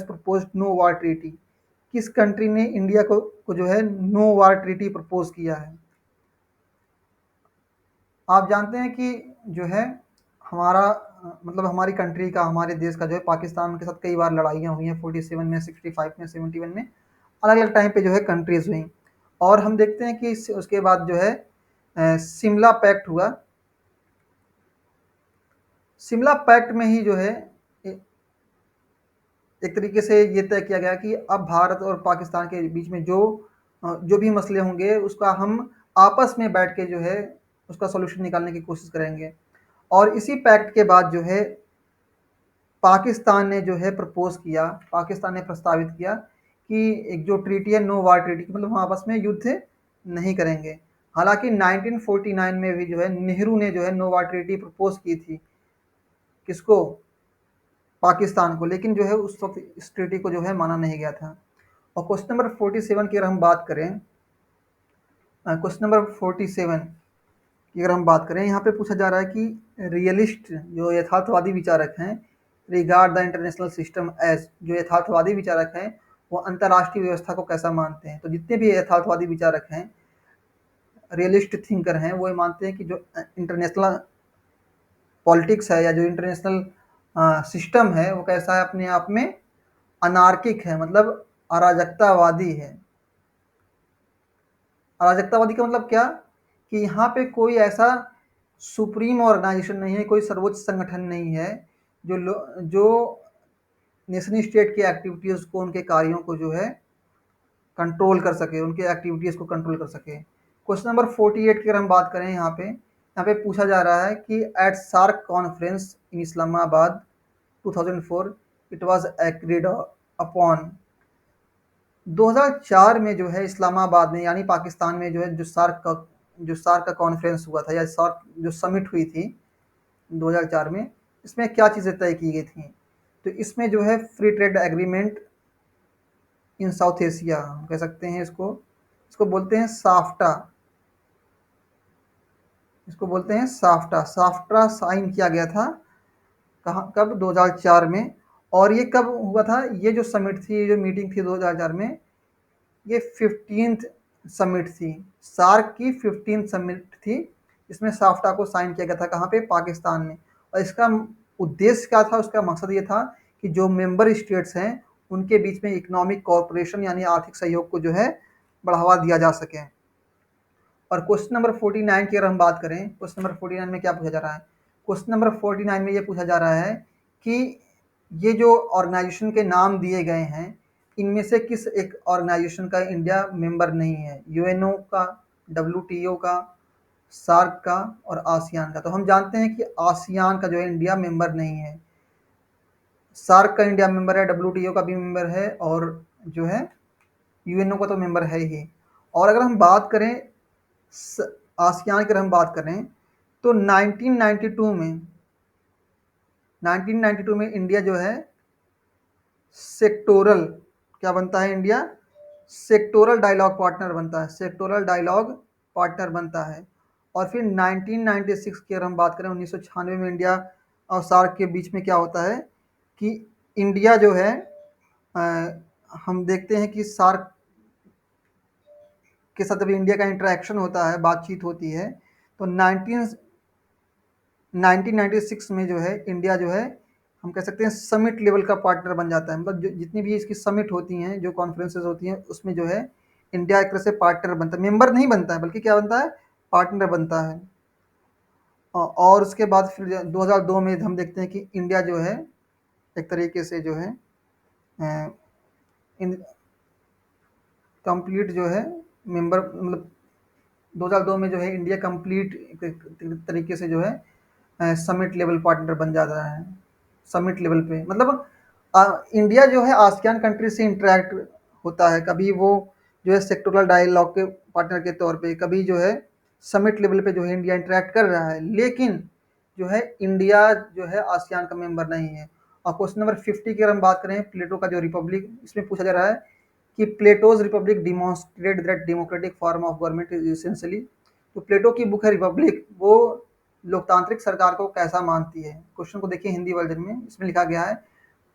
proposed no war treaty? किस कंट्री ने इंडिया को जो है नो वार ट्रीटी प्रपोज किया है? आप जानते हैं कि जो है मतलब हमारी कंट्री का, हमारे देश का जो है पाकिस्तान के साथ कई बार लड़ाइयाँ हुई हैं, 47 में, 65 में, 71 में, अलग अलग टाइम पे जो है कंट्रीज हुई। और हम देखते हैं कि उसके बाद जो है शिमला पैक्ट हुआ। शिमला पैक्ट में ही जो है एक तरीके से ये तय किया गया कि अब भारत और पाकिस्तान के बीच में जो भी मसले होंगे उसका हम आपस में बैठ के जो है उसका सॉल्यूशन निकालने की कोशिश करेंगे। और इसी पैक्ट के बाद जो है पाकिस्तान ने प्रस्तावित किया कि एक जो ट्रीटी है, नो वार ट्रीटी, मतलब हम आपस में युद्ध नहीं करेंगे। हालांकि 1949 में भी जो है नेहरू ने जो है नो वार ट्रीटी प्रपोज की थी। किसको? पाकिस्तान को। लेकिन जो है उस वक्त इस ट्रीटी को जो है माना नहीं गया था। और क्वेश्चन नंबर 47 की अगर हम बात करें, क्वेश्चन नंबर 47 की अगर हम बात करें, यहाँ पे पूछा जा रहा है कि रियलिस्ट जो यथार्थवादी विचारक हैं, regard the international system as, जो यथार्थवादी विचारक हैं वो अंतर्राष्ट्रीय व्यवस्था को कैसा मानते हैं? तो जितने भी यथार्थवादी विचारक हैं, रियलिस्ट थिंकर हैं, वो ये मानते हैं कि जो इंटरनेशनल पॉलिटिक्स है या जो इंटरनेशनल सिस्टम है वो कैसा है? अपने आप में अनार्किक है, मतलब अराजकतावादी है। अराजकतावादी का मतलब क्या? कि यहाँ पे कोई ऐसा सुप्रीम ऑर्गेनाइजेशन नहीं है, कोई सर्वोच्च संगठन नहीं है जो नेशन स्टेट की एक्टिविटीज़ को, उनके कार्यों को जो है कंट्रोल कर सके, उनके एक्टिविटीज़ को कंट्रोल कर सके। क्वेश्चन नंबर 48 की अगर हम बात करें, यहाँ पे पूछा जा रहा है कि at SAARC conference in Islamabad 2004 it was agreed upon. 2004 में जो है इस्लामाबाद में यानी पाकिस्तान में जो है जो सार्क का कॉन्फ्रेंस हुआ था या सार्क जो समिट हुई थी 2004 में, इसमें क्या चीज़ें तय की गई थी? तो इसमें जो है free trade agreement in south Asia हम कह सकते हैं इसको, इसको बोलते हैं साफ्टा, इसको बोलते हैं साफ्टा। साफ्टा साइन किया गया था कहाँ, कब? 2004 में। और ये कब हुआ था? ये जो समिट थी, ये जो मीटिंग थी 2004 में, ये 15th समिट थी, सार्क की 15th समिट थी। इसमें साफ्टा को साइन किया गया था कहाँ पे? पाकिस्तान में। और इसका उद्देश्य क्या था? उसका मकसद ये था कि जो मेंबर स्टेट्स हैं उनके बीच में इकोनॉमिक कोऑपरेशन यानी आर्थिक सहयोग को जो है बढ़ावा दिया जा सके। और क्वेश्चन नंबर 49 की अगर हम बात करें, क्वेश्चन नंबर 49 में क्या पूछा जा रहा है? क्वेश्चन नंबर 49 में ये पूछा जा रहा है कि ये जो ऑर्गेनाइजेशन के नाम दिए गए हैं, इनमें से किस एक ऑर्गेनाइजेशन का इंडिया मेंबर नहीं है? यूएनओ का, डब्ल्यूटीओ का, सार्क का और आसियान का। तो हम जानते हैं कि आसियान का जो है इंडिया मेंबर नहीं है। सार्क का इंडिया मेंबर है, डब्ल्यूटीओ का भी मेंबर है और जो है यूएनओ का तो मेंबर है ही। और अगर हम बात करें आसियान की, अगर हम बात करें तो 1992 में इंडिया जो है सेक्टोरल क्या बनता है? इंडिया सेक्टोरल डायलॉग पार्टनर बनता है, सेक्टोरल डायलॉग पार्टनर बनता है। और फिर 1996 की अगर हम बात करें, 1996 में इंडिया और सार्क के बीच में क्या होता है कि इंडिया जो है अ, हम देखते हैं कि सार्क के साथ जब इंडिया का इंटरेक्शन होता है, बातचीत होती है, तो 1996 में जो है इंडिया जो है हम कह सकते हैं समिट लेवल का पार्टनर बन जाता है। मतलब जितनी भी इसकी समिट होती हैं, जो कॉन्फ्रेंसेज होती हैं, उसमें जो है इंडिया एक तरह से पार्टनर बनता है, मेंबर नहीं बनता है बल्कि क्या बनता है? पार्टनर बनता है। और उसके बाद फिर 2002 में हम देखते हैं कि इंडिया जो है एक तरीके से जो है कंप्लीट जो है मेंबर, मतलब 2002 में जो है इंडिया कंप्लीट तरीके से जो है समिट लेवल पार्टनर बन जाता है। समिट लेवल पे मतलब इंडिया जो है आसियान कंट्री से इंटरेक्ट होता है, कभी वो जो है सेक्टोरल डायलॉग के पार्टनर के तौर पे, कभी जो है समिट लेवल पे जो है इंडिया इंटरेक्ट कर रहा है, लेकिन जो है इंडिया जो है आसियान का मेंबर नहीं है। और क्वेश्चन नंबर 50 की अगर हम बात करें, प्लेटो का जो रिपब्लिक, इसमें पूछा जा रहा है कि Plato's Republic demonstrate that democratic form of government is essentially. तो प्लेटो की बुक है रिपब्लिक, वो लोकतांत्रिक सरकार को कैसा मानती है? क्वेश्चन को देखिए हिंदी वर्जन में, इसमें लिखा गया है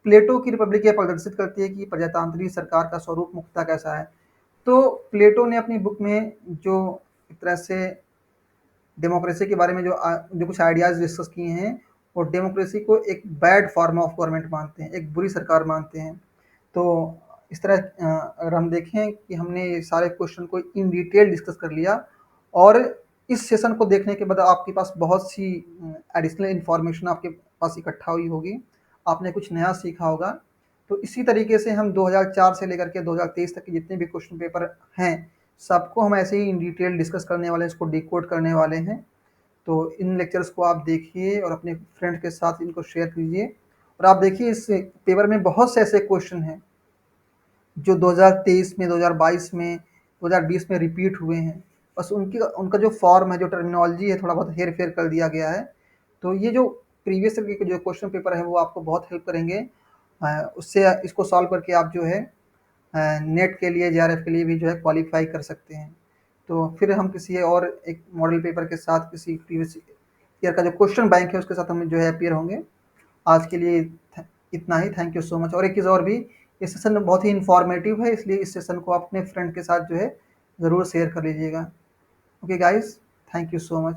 प्लेटो की रिपब्लिक यह प्रदर्शित करती है कि प्रजातांत्रिक सरकार का स्वरूप मुख्यतः कैसा है। तो प्लेटो ने अपनी बुक में जो एक तरह से डेमोक्रेसी के बारे में जो कुछ आइडियाज़ डिस्कस किए हैं, वो डेमोक्रेसी को एक बैड फॉर्म ऑफ गवर्नमेंट मानते हैं, एक बुरी सरकार मानते हैं। तो इस तरह अगर हम देखें कि हमने ये सारे क्वेश्चन को इन डिटेल डिस्कस कर लिया, और इस सेशन को देखने के बाद आपके पास बहुत सी एडिशनल इन्फॉर्मेशन आपके पास इकट्ठा हुई होगी, आपने कुछ नया सीखा होगा। तो इसी तरीके से हम 2004 से लेकर के 2023 तक के जितने भी क्वेश्चन पेपर हैं, सबको हम ऐसे ही इन डिटेल डिस्कस करने वाले हैं, इसको डिकोड करने वाले हैं। तो इन लेक्चर्स को आप देखिए और अपने फ्रेंड के साथ इनको शेयर कीजिए। और आप देखिए इस पेपर में बहुत से ऐसे क्वेश्चन हैं जो 2023 में, 2022 में, 2020 में रिपीट हुए हैं। बस उनका जो फॉर्म है, जो टर्मिनोलॉजी है, थोड़ा बहुत हेर फेर कर दिया गया है। तो ये जो प्रीवियस के जो क्वेश्चन पेपर है वो आपको बहुत हेल्प करेंगे। उससे इसको सॉल्व करके आप जो है नेट के लिए, जेआरएफ के लिए भी जो है क्वालिफाई कर सकते हैं। तो फिर हम किसी और एक मॉडल पेपर के साथ, किसी प्रीवियस ईयर का जो क्वेश्चन बैंक है उसके साथ हम जो है अपीयर होंगे। आज के लिए इतना ही। Thank you so much. और एक चीज़ और भी, ये सेशन बहुत ही इन्फॉर्मेटिव है, इसलिए इस सेशन को आप अपने फ्रेंड के साथ जो है ज़रूर शेयर कर लीजिएगा। Okay guys, thank you so much.